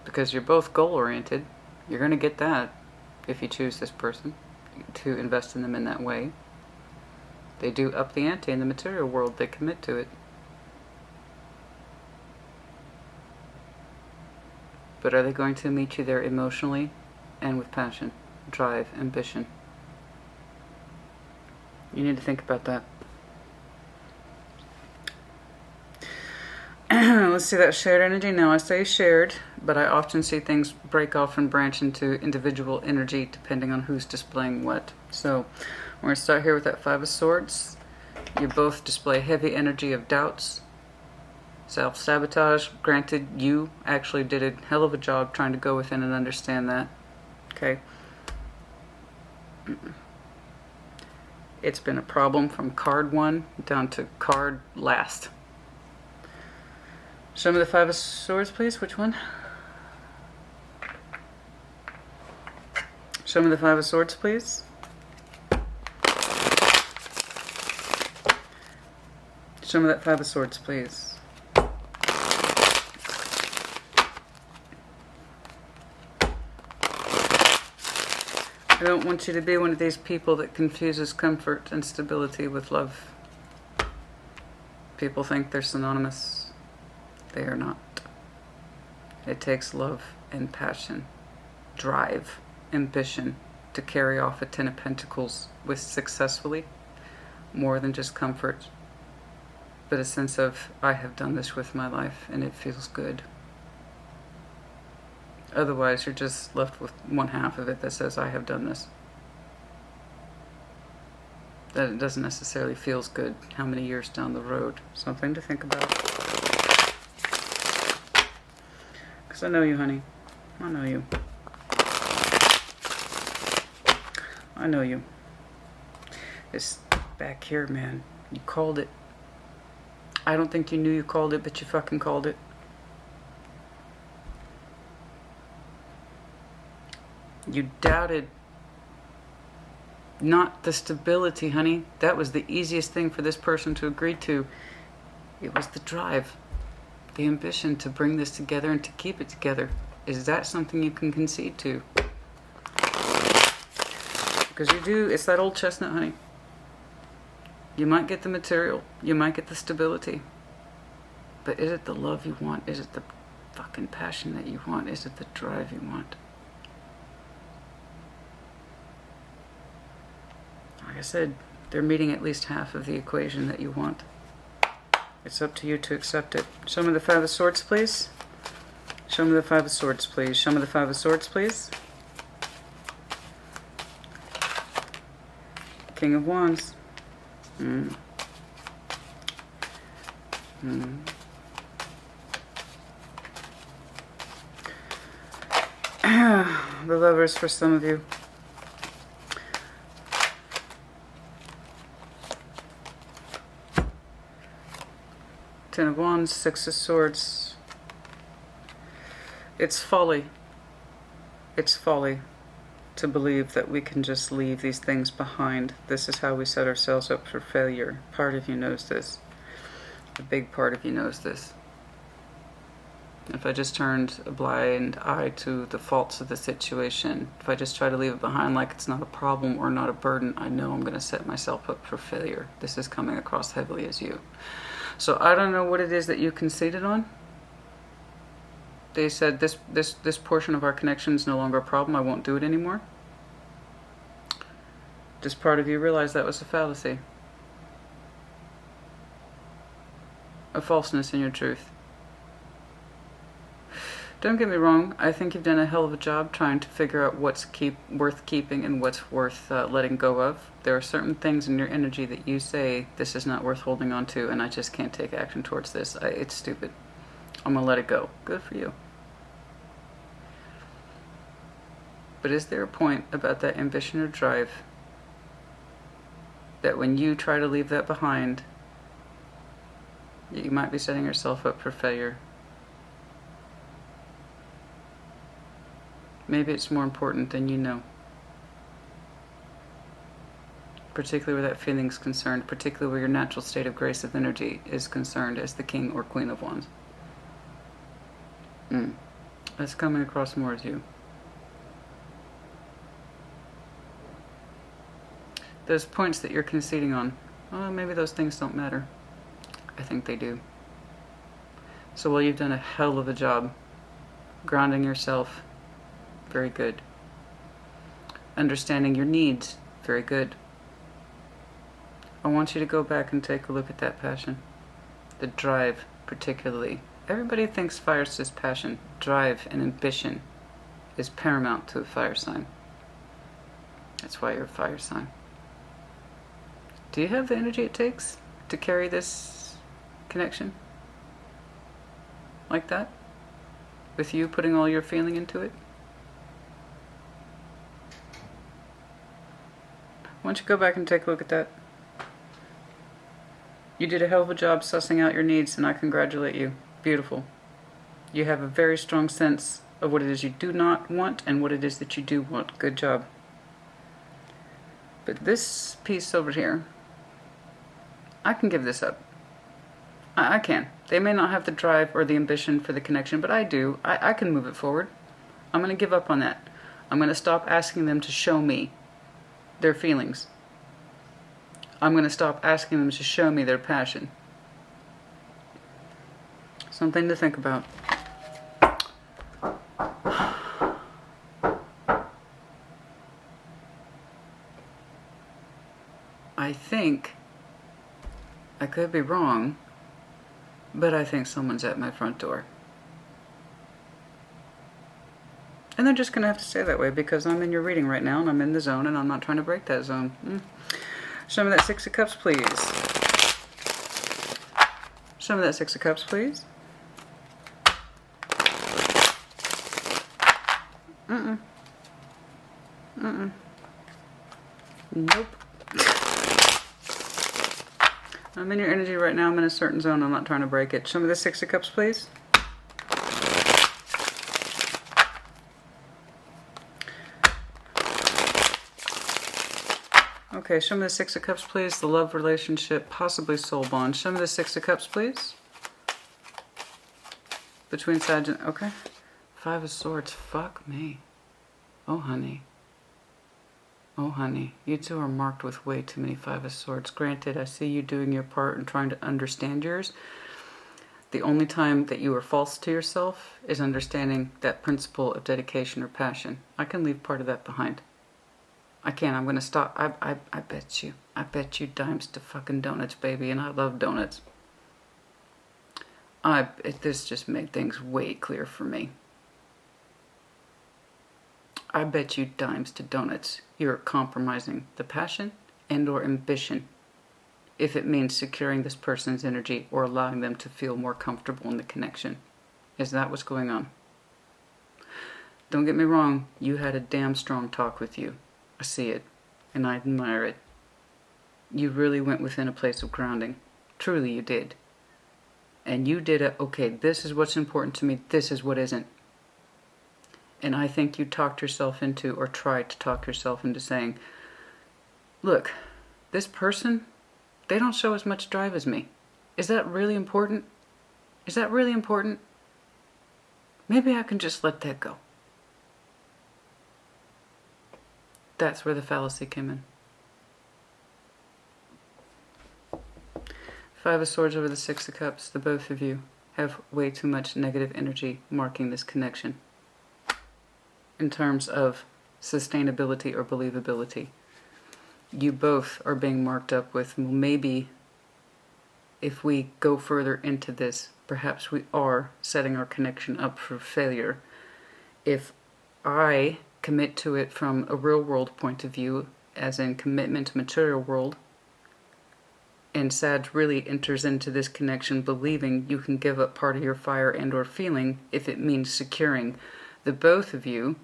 Speaker 1: Because you're both goal-oriented. You're going to get that if you choose this person, to invest in them in that way. They do up the ante in the material world. They commit to it. But are they going to meet you there emotionally and with passion, drive, ambition? You need to think about that. Let's see that shared energy. Now I say shared, but I often see things break off and branch into individual energy depending on who's displaying what. So we're going to start here with that Five of Swords. You both display heavy energy of doubts, self-sabotage. Granted, you actually did a hell of a job trying to go within and understand that. Okay. It's been a problem from card 1 down to card last. Show me the Five of Swords, please. Which one? Show me the Five of Swords, please. Show me that Five of Swords, please. I don't want you to be one of these people that confuses comfort and stability with love. People think they're synonymous. They are not. It takes love and passion, drive, ambition to carry off a Ten of Pentacles with successfully, more than just comfort, but a sense of, I have done this with my life and it feels good. Otherwise, you're just left with one half of it that says, I have done this. That it doesn't necessarily feels good how many years down the road. Something to think about. I know you, honey. I know you. I know you. This back here, man. You called it. I don't think you knew you called it, but you fucking called it. You doubted not the stability, honey. That was the easiest thing for this person to agree to. It was the drive. The ambition to bring this together and to keep it together. Is that something you can concede to? Because you do, it's that old chestnut, honey. You might get the material, you might get the stability, but is it the love you want? Is it the fucking passion that you want? Is it the drive you want? Like I said, they're meeting at least half of the equation that you want. It's up to you to accept it. Show me the Five of Swords, please. Show me the Five of Swords, please. Show me the Five of Swords, please. King of Wands. The Lovers for some of you. Ten of Wands, Six of Swords. It's folly. It's folly to believe that we can just leave these things behind. This is how we set ourselves up for failure. Part of you knows this. A big part of you knows this. If I just turned a blind eye to the faults of the situation, if I just try to leave it behind like it's not a problem or not a burden, I know I'm going to set myself up for failure. This is coming across heavily as you. So I don't know what it is that you conceded on. They said this portion of our connection is no longer a problem. I won't do it anymore. Does part of you realize that was a fallacy? A falseness in your truth. Don't get me wrong. I think you've done a hell of a job trying to figure out what's worth keeping and what's worth letting go of. There are certain things in your energy that you say, this is not worth holding on to, and I just can't take action towards this. It's stupid. I'm going to let it go. Good for you. But is there a point about that ambition or drive that when you try to leave that behind, you might be setting yourself up for failure? Maybe it's more important than you know. Particularly where that feeling's concerned, particularly where your natural state of grace of energy is concerned as the King or Queen of Wands. That's coming across more as you. Those points that you're conceding on, maybe those things don't matter. I think they do. So while you've done a hell of a job grounding yourself, very good. Understanding your needs, very good. I want you to go back and take a look at that passion. The drive, particularly. Everybody thinks fire says passion. Drive and ambition is paramount to a fire sign. That's why you're a fire sign. Do you have the energy it takes to carry this connection? Like that? With you putting all your feeling into it? Why don't you go back and take a look at that? You did a hell of a job sussing out your needs, and I congratulate you. Beautiful. You have a very strong sense of what it is you do not want and what it is that you do want. Good job. But this piece over here, I can give this up. I can. They may not have the drive or the ambition for the connection, but I do. I can move it forward. I'm going to give up on that. I'm going to stop asking them to show me their feelings. I'm going to stop asking them to show me their passion. Something to think about. I think, I could be wrong, but I think someone's at my front door. And they're just going to have to stay that way because I'm in your reading right now and I'm in the zone and I'm not trying to break that zone. Show me that Six of Cups, please. Show me that Six of Cups, please. Nope. I'm in your energy right now. I'm in a certain zone. I'm not trying to break it. Show me the Six of Cups, please. Okay, show me the Six of Cups, please. The love relationship, possibly soul bond. Show me the Six of Cups, please. Between Sag and... Okay. Five of Swords, fuck me. Oh, honey. Oh, honey. You two are marked with way too many Five of Swords. Granted, I see you doing your part and trying to understand yours. The only time that you are false to yourself is understanding that principle of dedication or passion. I can leave part of that behind. I can. I'm going to stop. I bet you. I bet you dimes to fucking donuts, baby. And I love donuts. This just made things way clear for me. I bet you dimes to donuts you're compromising the passion and or ambition if it means securing this person's energy or allowing them to feel more comfortable in the connection. Is that what's going on? Don't get me wrong, you had a damn strong talk with you. I see it, and I admire it. You really went within a place of grounding. Truly you did. And you did it, okay, this is what's important to me, this is what isn't. And I think you talked yourself into, or tried to talk yourself into saying, look, this person, they don't show as much drive as me. Is that really important? Is that really important? Maybe I can just let that go. That's where the fallacy came in. Five of Swords over the Six of Cups. The both of you have way too much negative energy marking this connection in terms of sustainability or believability. You both are being marked up with, well, maybe if we go further into this, perhaps we are setting our connection up for failure. If I commit to it from a real world point of view, as in commitment to material world, and Sag really enters into this connection believing you can give up part of your fire and or feeling if it means securing. The both of you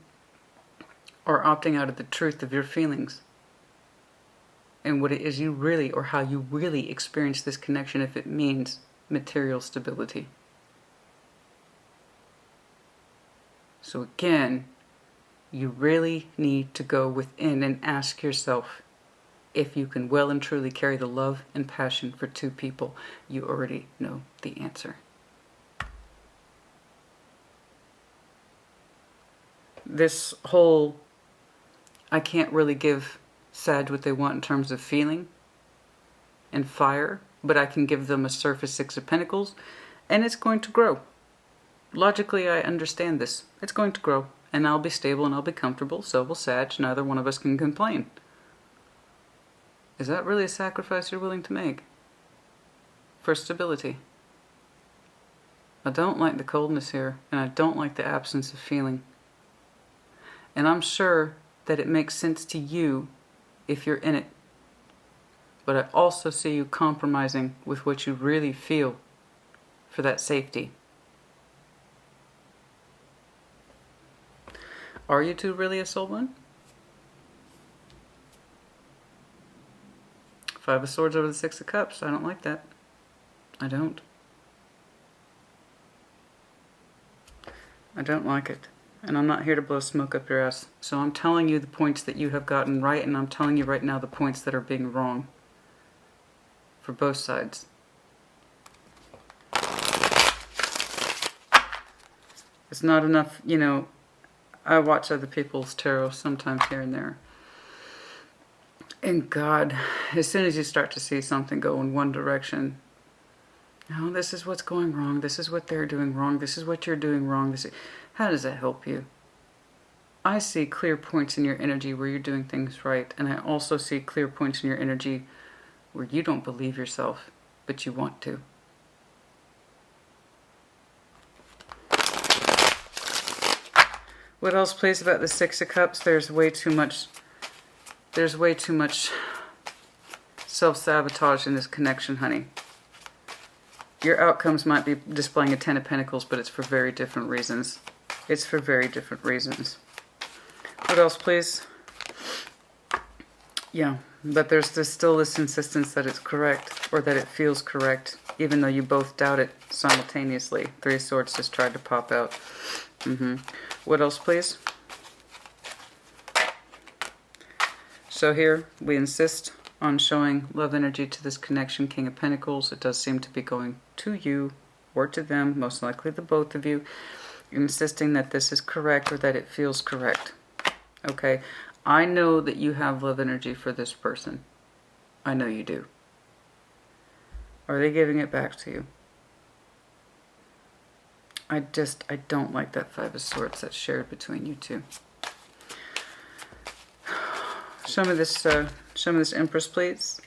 Speaker 1: are opting out of the truth of your feelings and what it is you really, or how you really experience this connection if it means material stability. So again, you really need to go within and ask yourself if you can well and truly carry the love and passion for two people. You already know the answer. This whole, I can't really give Sag what they want in terms of feeling and fire, but I can give them a surface Six of Pentacles, and it's going to grow. Logically, I understand this. It's going to grow, and I'll be stable and I'll be comfortable, so will Sag. Neither one of us can complain. Is that really a sacrifice you're willing to make for stability? I don't like the coldness here, and I don't like the absence of feeling. And I'm sure that it makes sense to you if you're in it. But I also see you compromising with what you really feel for that safety. Are you two really a soul one? Five of Swords over the Six of Cups. I don't like that. I don't. I don't like it. And I'm not here to blow smoke up your ass. So I'm telling you the points that you have gotten right, and I'm telling you right now the points that are being wrong. For both sides. It's not enough, you know, I watch other people's tarot sometimes here and there. And God, as soon as you start to see something go in one direction, oh, this is what's going wrong, this is what they're doing wrong, this is what you're doing wrong, how does that help you? I see clear points in your energy where you're doing things right, and I also see clear points in your energy where you don't believe yourself, but you want to. What else plays about the Six of Cups? There's way too much self-sabotage in this connection, honey. Your outcomes might be displaying a Ten of Pentacles, but it's for very different reasons. It's for very different reasons. What else, please? Yeah, but there's still this insistence that it's correct, or that it feels correct, even though you both doubt it simultaneously. Three of Swords just tried to pop out. What else, please? So here, we insist on showing love energy to this connection, King of Pentacles. It does seem to be going to you or to them, most likely the both of you. insisting that this is correct or that it feels correct. Okay? I know that you have love energy for this person. I know you do. Are they giving it back to you? I don't like that Five of Swords that's shared between you two. Show me this Empress, please.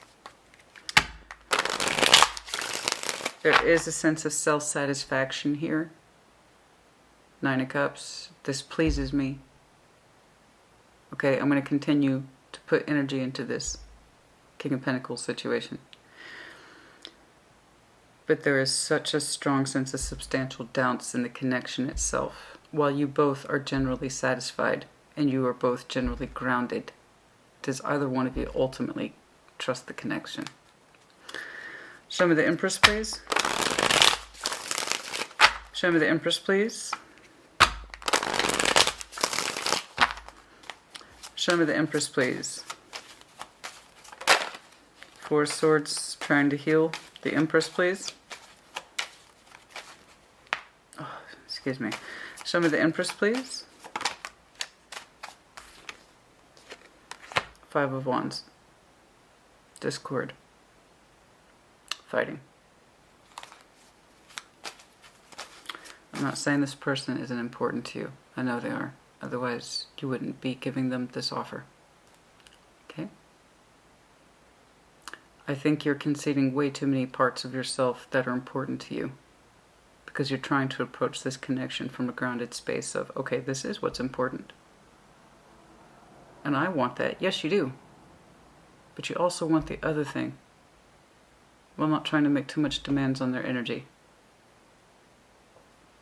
Speaker 1: There is a sense of self-satisfaction here. Nine of Cups. This pleases me. Okay, I'm going to continue to put energy into this King of Pentacles situation. But there is such a strong sense of substantial doubts in the connection itself. While you both are generally satisfied and you are both generally grounded, does either one of you ultimately trust the connection? Show me the Empress, please. Show me the Empress, please. Show me the Empress, please. Four of Swords trying to heal. The Empress, please. Oh, excuse me. Show me the Empress, please. Five of Wands. Discord. Fighting. I'm not saying this person isn't important to you. I know they are. Otherwise, you wouldn't be giving them this offer. Okay? I think you're conceding way too many parts of yourself that are important to you. Because you're trying to approach this connection from a grounded space of, okay, this is what's important. And I want that. Yes, you do. But you also want the other thing. While not trying to make too much demands on their energy.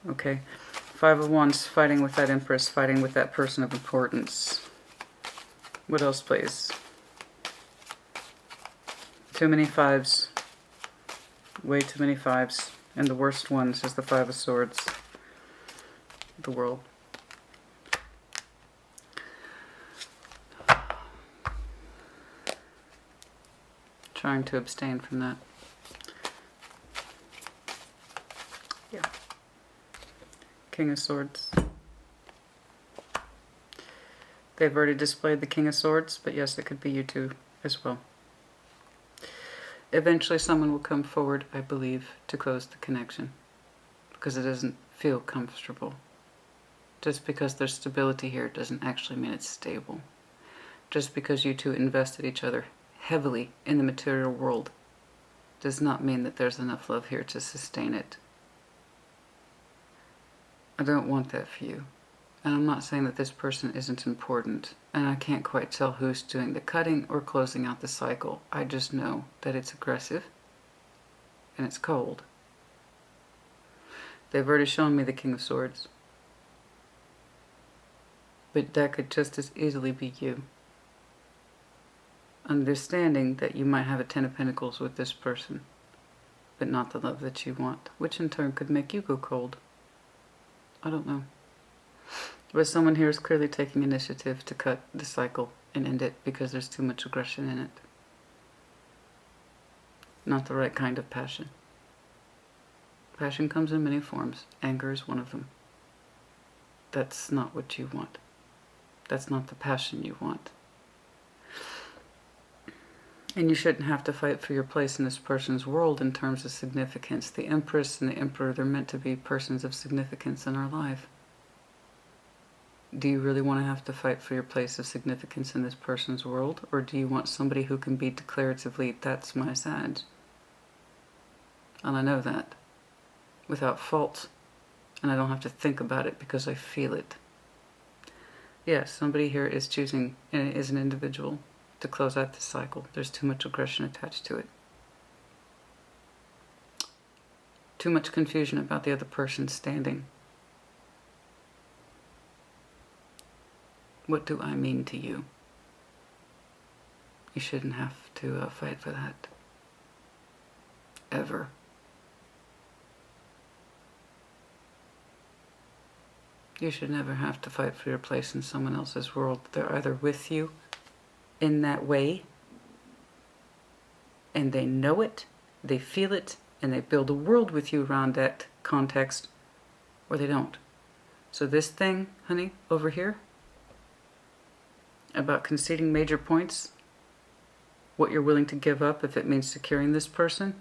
Speaker 1: Okay? Five of Wands, fighting with that Empress, fighting with that person of importance. What else, please? Too many fives. Way too many fives. And the worst ones is the Five of Swords. The World. Trying to abstain from that. Yeah. King of Swords. They've already displayed the King of Swords, but yes, it could be you too as well. Eventually someone will come forward, I believe, to close the connection. Because it doesn't feel comfortable. Just because there's stability here doesn't actually mean it's stable. Just because you two invested each other heavily in the material world does not mean that there's enough love here to sustain it. I don't want that for you. And I'm not saying that this person isn't important. And I can't quite tell who's doing the cutting or closing out the cycle. I just know that it's aggressive and it's cold. They've already shown me the King of Swords. But that could just as easily be you. Understanding that you might have a Ten of Pentacles with this person, but not the love that you want, which in turn could make you go cold. I don't know. But someone here is clearly taking initiative to cut the cycle and end it because there's too much aggression in it. Not the right kind of passion. Passion comes in many forms. Anger is one of them. That's not what you want. That's not the passion you want. And you shouldn't have to fight for your place in this person's world in terms of significance. The Empress and the Emperor, they're meant to be persons of significance in our life. Do you really want to have to fight for your place of significance in this person's world? Or do you want somebody who can be declaratively, that's my Sag? And I know that. Without fault. And I don't have to think about it because I feel it. Yes, somebody here is choosing, and it is an individual, to close out this cycle. There's too much aggression attached to it. Too much confusion about the other person's standing. What do I mean to you? You shouldn't have to fight for that. Ever. You should never have to fight for your place in someone else's world. They're either with you in that way, and they know it, they feel it, and they build a world with you around that context, or they don't. So this thing, honey, over here, about conceding major points, what you're willing to give up if it means securing this person,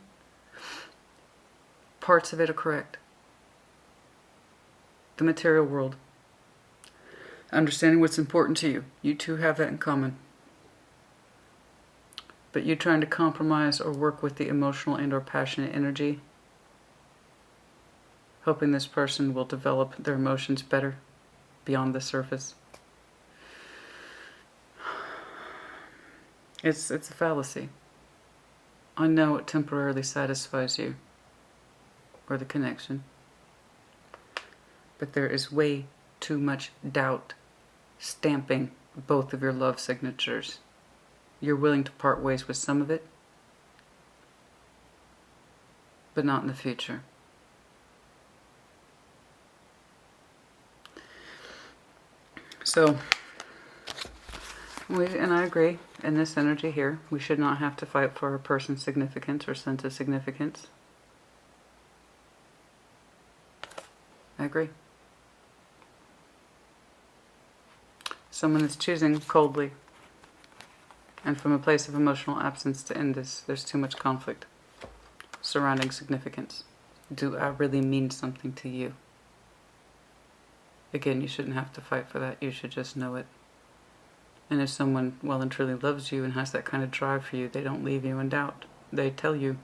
Speaker 1: parts of it are correct. The material world. Understanding what's important to you. You two have that in common. But you trying to compromise or work with the emotional and or passionate energy, hoping this person will develop their emotions better beyond the surface. It's a fallacy. I know it temporarily satisfies you, or the connection, but there is way too much doubt stamping both of your love signatures. You're willing to part ways with some of it, but not in the future. So, and I agree, in this energy here, we should not have to fight for a person's significance or sense of significance. I agree. Someone is choosing coldly and from a place of emotional absence to end this. There's too much conflict surrounding significance. Do I really mean something to you? Again, you shouldn't have to fight for that. You should just know it. And if someone well and truly loves you and has that kind of drive for you, they don't leave you in doubt. They tell you.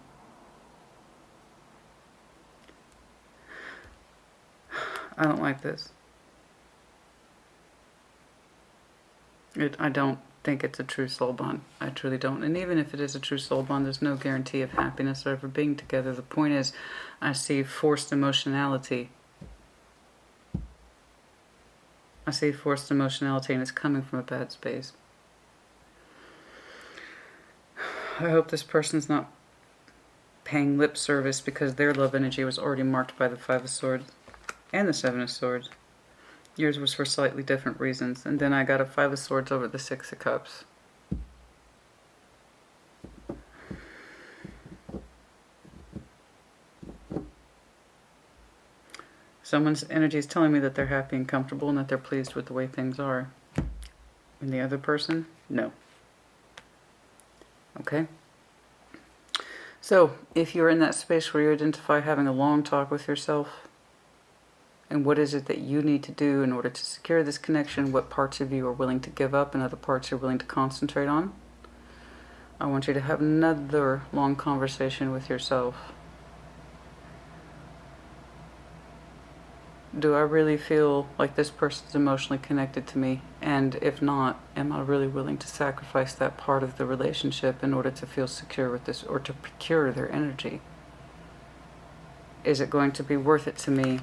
Speaker 1: I don't like this. I don't think it's a true soul bond. I truly don't. And even if it is a true soul bond, there's no guarantee of happiness or ever being together. The point is, I see forced emotionality. I see forced emotionality, and it's coming from a bad space. I hope this person's not paying lip service because their love energy was already marked by the Five of Swords and the Seven of Swords. Yours was for slightly different reasons. And then I got a Five of Swords over the Six of Cups. Someone's energy is telling me that they're happy and comfortable and that they're pleased with the way things are. And the other person, no. Okay? So, if you're in that space where you identify having a long talk with yourself, and what is it that you need to do in order to secure this connection, what parts of you are willing to give up and other parts you're willing to concentrate on, I want you to have another long conversation with yourself. Do I really feel like this person's emotionally connected to me? And if not, am I really willing to sacrifice that part of the relationship in order to feel secure with this or to procure their energy? Is it going to be worth it to me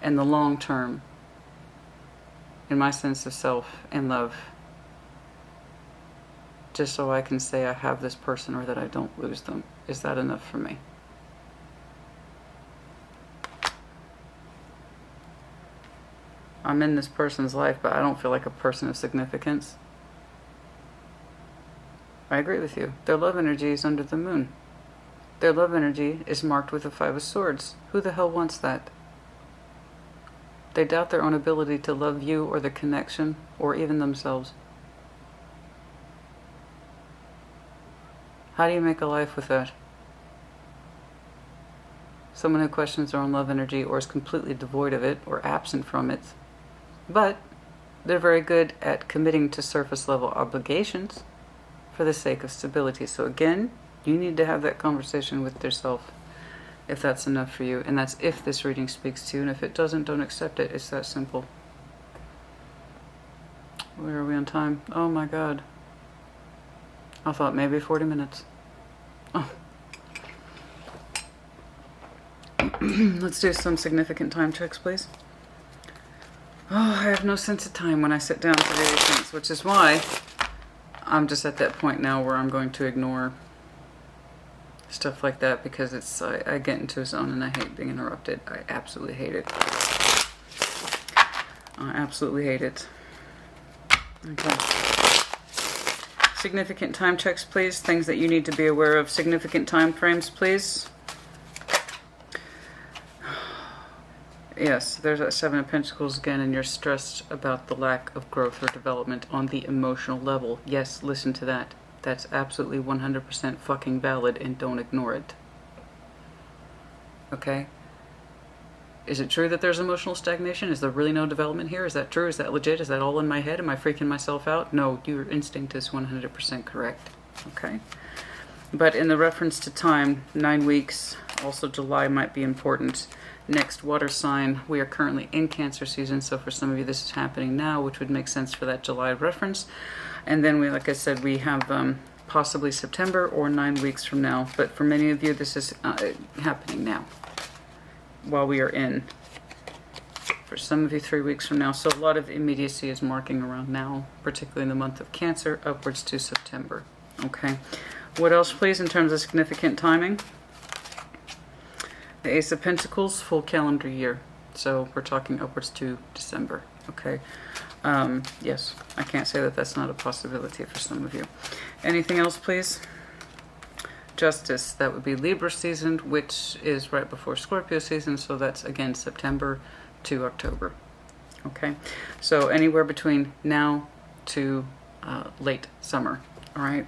Speaker 1: in the long term, in my sense of self and love, just so I can say I have this person or that I don't lose them? Is that enough for me? I'm in this person's life, but I don't feel like a person of significance. I agree with you. Their love energy is under the moon. Their love energy is marked with the Five of Swords. Who the hell wants that? They doubt their own ability to love you or the connection or even themselves. How do you make a life with that? Someone who questions their own love energy or is completely devoid of it or absent from it. But they're very good at committing to surface level obligations for the sake of stability. So again, you need to have that conversation with yourself if that's enough for you. And that's if this reading speaks to you. And if it doesn't, don't accept it. It's that simple. Where are we on time? Oh my God. I thought maybe 40 minutes. Oh. Let's do some significant time checks, please. Oh, I have no sense of time when I sit down to do these things, which is why I'm just at that point now where I'm going to ignore stuff like that because it's I get into a zone and I hate being interrupted. I absolutely hate it. I absolutely hate it. Okay. Significant time checks, please. Things that you need to be aware of. Significant time frames, please. Yes, there's that Seven of Pentacles again, and you're stressed about the lack of growth or development on the emotional level. Yes, listen to that. That's absolutely 100% fucking valid, and don't ignore it. Okay? Is it true that there's emotional stagnation? Is there really no development here? Is that true? Is that legit? Is that all in my head? Am I freaking myself out? No, your instinct is 100% correct. Okay? But in the reference to time, 9 weeks, also July might be important. Next water sign, we are currently in Cancer season, so for some of you this is happening now, which would make sense for that July reference. And then we, like I said, we have possibly September or 9 weeks from now. But for many of you, this is happening now, while we are in. For some of you, 3 weeks from now. So a lot of immediacy is marking around now, particularly in the month of Cancer, upwards to September. Okay. What else, please, in terms of significant timing? The Ace of Pentacles, full calendar year. So we're talking upwards to December. Okay. Yes, I can't say that that's not a possibility for some of you. Anything else, please? Justice, that would be Libra season, which is right before Scorpio season. So that's, again, September to October. Okay. So anywhere between now to late summer. All right.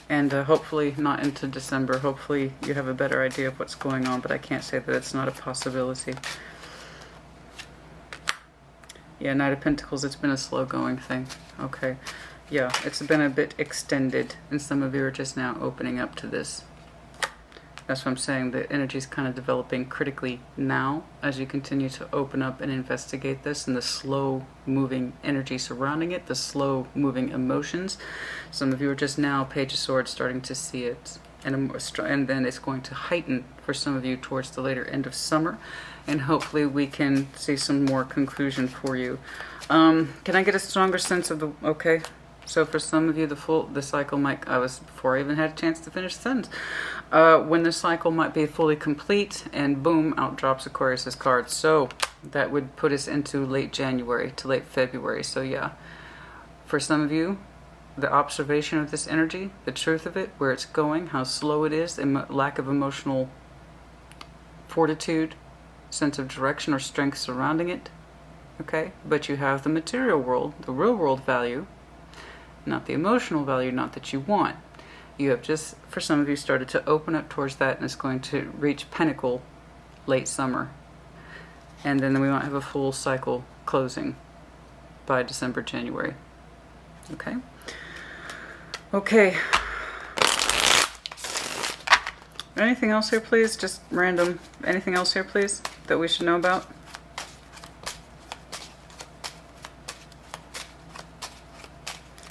Speaker 1: And hopefully not into December. Hopefully you have a better idea of what's going on, but I can't say that it's not a possibility. Yeah, Knight of Pentacles, it's been a slow-going thing. Okay. Yeah, it's been a bit extended, and some of you are just now opening up to this. That's what I'm saying. The energy is kind of developing critically now as you continue to open up and investigate this, and the slow-moving energy surrounding it, the slow-moving emotions. Some of you are just now, Page of Swords, starting to see it. And then it's going to heighten for some of you towards the later end of summer. And hopefully we can see some more conclusion for you. Can I get a stronger sense of the... Okay. So for some of you, the cycle might... before I even had a chance to finish the sentence. When the cycle might be fully complete, and boom, out drops Aquarius's card. So that would put us into late January to late February. So yeah, for some of you, the observation of this energy, the truth of it, where it's going, how slow it is, and lack of emotional fortitude, sense of direction or strength surrounding it. Okay? But you have the material world, the real world value, not the emotional value, not that you want. You have just, for some of you, started to open up towards that, and it's going to reach pinnacle late summer. And then we might have a full cycle closing by December, January. Okay? Okay. Anything else here, please? Just random. Anything else here, please, that we should know about?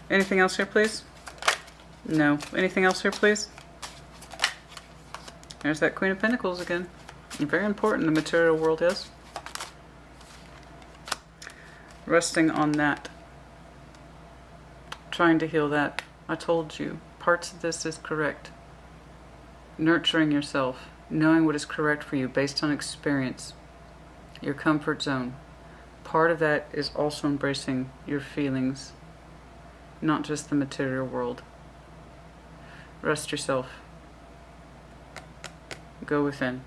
Speaker 1: Anything else here, please? No. Anything else here, please? There's that Queen of Pentacles again. Very important, the material world is. Resting on that. Trying to heal that. I told you, parts of this is correct. Nurturing yourself. Knowing what is correct for you based on experience. Your comfort zone. Part of that is also embracing your feelings. Not just the material world. Rest yourself. Go within.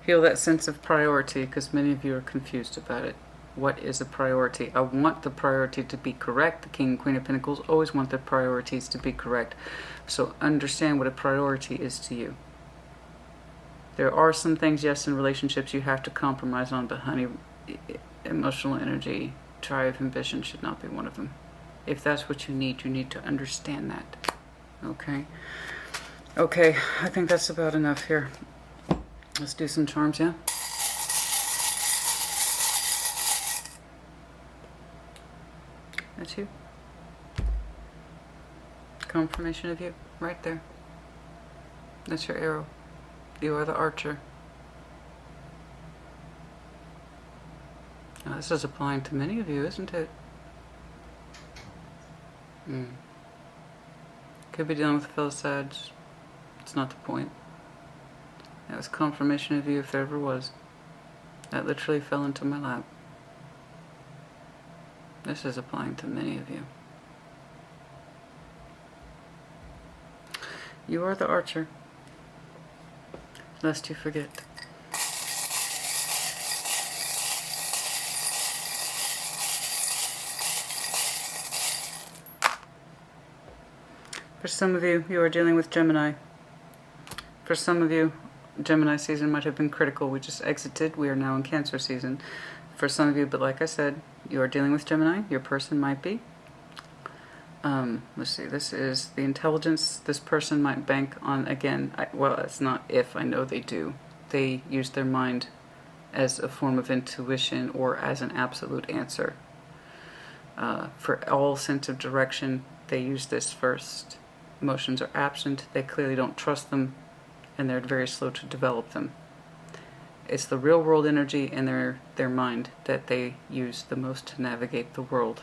Speaker 1: Feel that sense of priority, because many of you are confused about it. What is a priority? I want the priority to be correct. The King and Queen of Pentacles always want their priorities to be correct. So understand what a priority is to you. There are some things, yes, in relationships you have to compromise on, but honey, emotional energy, drive, ambition should not be one of them. If that's what you need to understand that. Okay? Okay, I think that's about enough here. Let's do some charms, yeah? That's you. Confirmation of you, right there. That's your arrow. You are the archer. Now, this is applying to many of you, isn't it? Could be dealing with a fellow Sag. It's not the point. That was confirmation of you if there ever was. That literally fell into my lap. This is applying to many of you. You are the archer. Lest you forget. For some of you, you are dealing with Gemini. For some of you, Gemini season might have been critical. We just exited. We are now in Cancer season. For some of you, but like I said, you are dealing with Gemini. Your person might be. Let's see. This is the intelligence. This person might bank on, again, well, it's not if, I know they do. They use their mind as a form of intuition or as an absolute answer. For all sense of direction, they use this first. Emotions are absent. They clearly don't trust them, and they're very slow to develop them. It's the real world energy in their mind that they use the most to navigate the world.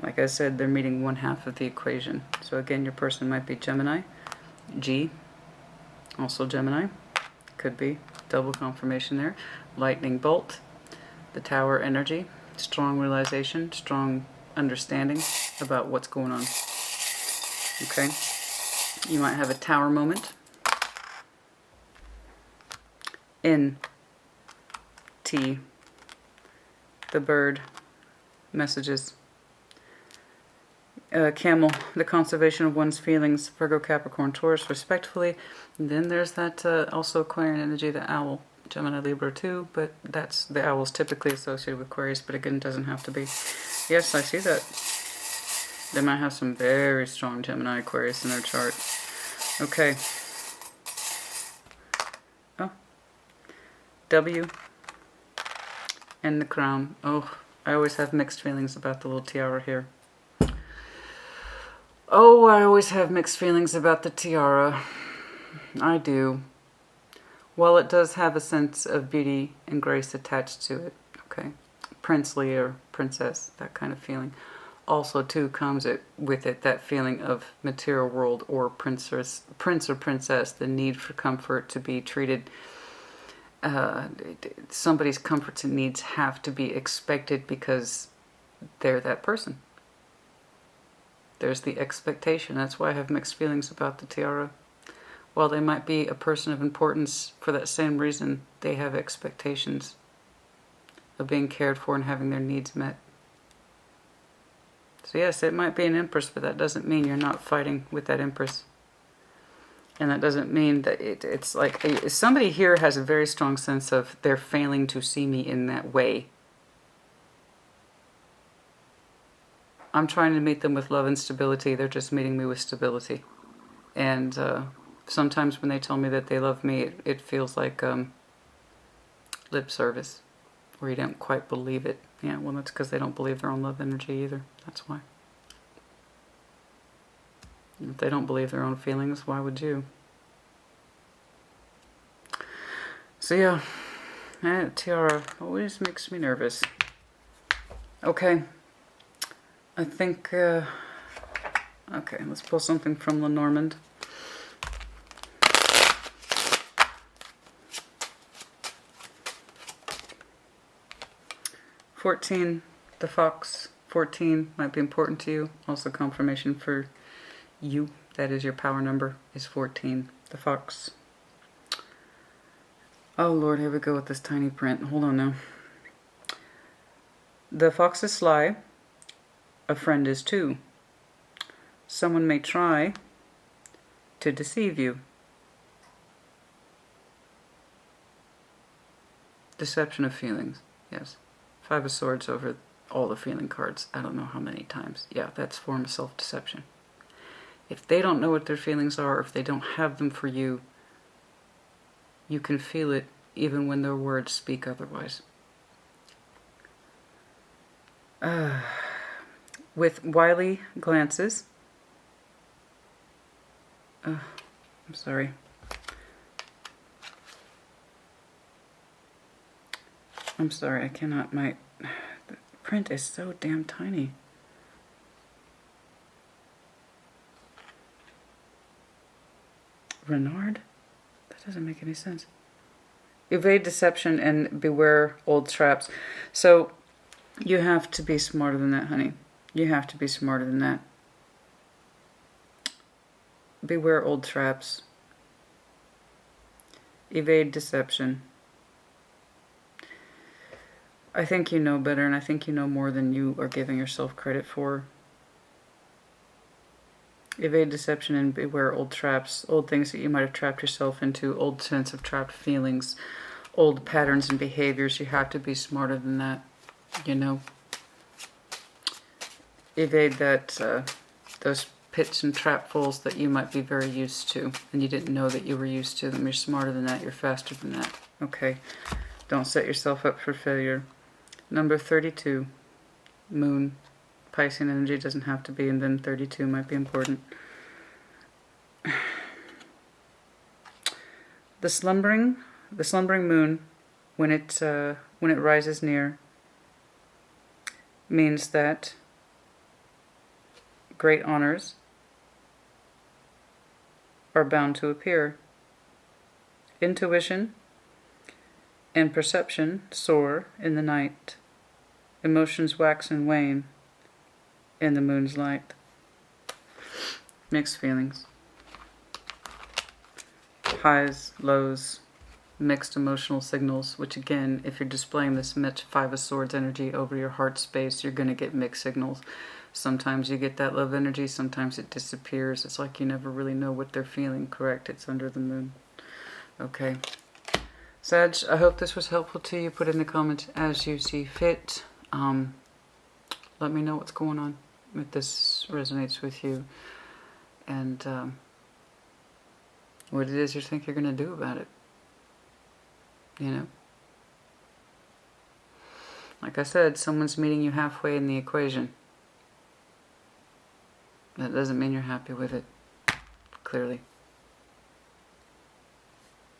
Speaker 1: Like I said, they're meeting one half of the equation. So again, your person might be Gemini, G, also Gemini. Could be double confirmation there. Lightning bolt, the Tower energy, strong realization, strong understanding about what's going on. Okay, you might have a Tower moment. N, T, the bird, messages. Camel, the conservation of one's feelings, Virgo, Capricorn, Taurus, respectfully. And then there's that also Aquarian energy, the owl, Gemini, Libra too, but that's, the owl's typically associated with Aquarius, but again, doesn't have to be. Yes, I see that. They might have some very strong Gemini, Aquarius in their chart. Okay. Oh. W. And the crown. Oh, I always have mixed feelings about the little tiara here. Oh, I always have mixed feelings about the tiara. I do. While it does have a sense of beauty and grace attached to it, okay, princely or princess, that kind of feeling, also too comes with it that feeling of material world or prince or princess, the need for comfort, to be treated. Somebody's comforts and needs have to be expected because they're that person. There's the expectation. That's why I have mixed feelings about the tiara. While they might be a person of importance, for that same reason, they have expectations of being cared for and having their needs met. So yes, it might be an empress, but that doesn't mean you're not fighting with that empress. And that doesn't mean that it's like, somebody here has a very strong sense of they're failing to see me in that way. I'm trying to meet them with love and stability. They're just meeting me with stability. And sometimes when they tell me that they love me, it feels like lip service, where you don't quite believe it. Yeah, well, that's because they don't believe their own love energy either. That's why. If they don't believe their own feelings, why would you? So yeah, that tiara always makes me nervous. Okay. I think, okay, let's pull something from Lenormand. $14, the fox. 14 might be important to you. Also confirmation for you. That is your power number, is 14, the fox. Oh Lord, here we go with this tiny print. Hold on now. The fox is sly. A friend is too. Someone may try to deceive you. Deception of feelings. Yes. 5 of Swords over all the feeling cards. I don't know how many times. Yeah, that's a form of self-deception. If they don't know what their feelings are, if they don't have them for you, you can feel it even when their words speak otherwise. With wily glances. I'm sorry. I'm sorry, I cannot, the print is so damn tiny. Renard? That doesn't make any sense. Evade deception and beware old traps. So, you have to be smarter than that, honey. You have to be smarter than that. Beware old traps. Evade deception. I think you know better, and I think you know more than you are giving yourself credit for. Evade deception and beware old traps, old things that you might have trapped yourself into, old sense of trapped feelings, old patterns and behaviors. You have to be smarter than that, you know. Evade that, those pits and trapfuls that you might be very used to, and you didn't know that you were used to them. You're smarter than that. You're faster than that. Okay. Don't set yourself up for failure. Number 32, Moon. Piscean energy doesn't have to be, and then 32 might be important. The slumbering moon, when it rises near, means that great honors are bound to appear. Intuition and perception soar in the night. Emotions wax and wane in the moon's light. Mixed feelings. Highs, lows, mixed emotional signals, which again, if you're displaying this much Five of Swords energy over your heart space, you're going to get mixed signals. Sometimes you get that love energy, sometimes it disappears. It's like you never really know what they're feeling, correct? It's under the moon. Okay. Sag, I hope this was helpful to you. Put in the comments as you see fit. Let me know what's going on, if this resonates with you, and what it is you think you're going to do about it. You know? Like I said, someone's meeting you halfway in the equation. That doesn't mean you're happy with it, clearly.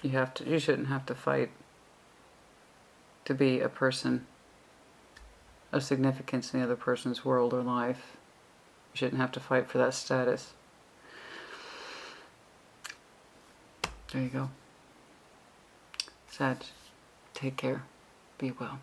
Speaker 1: You shouldn't have to fight to be a person of significance in the other person's world or life. You shouldn't have to fight for that status. There you go. Sag, take care. Be well.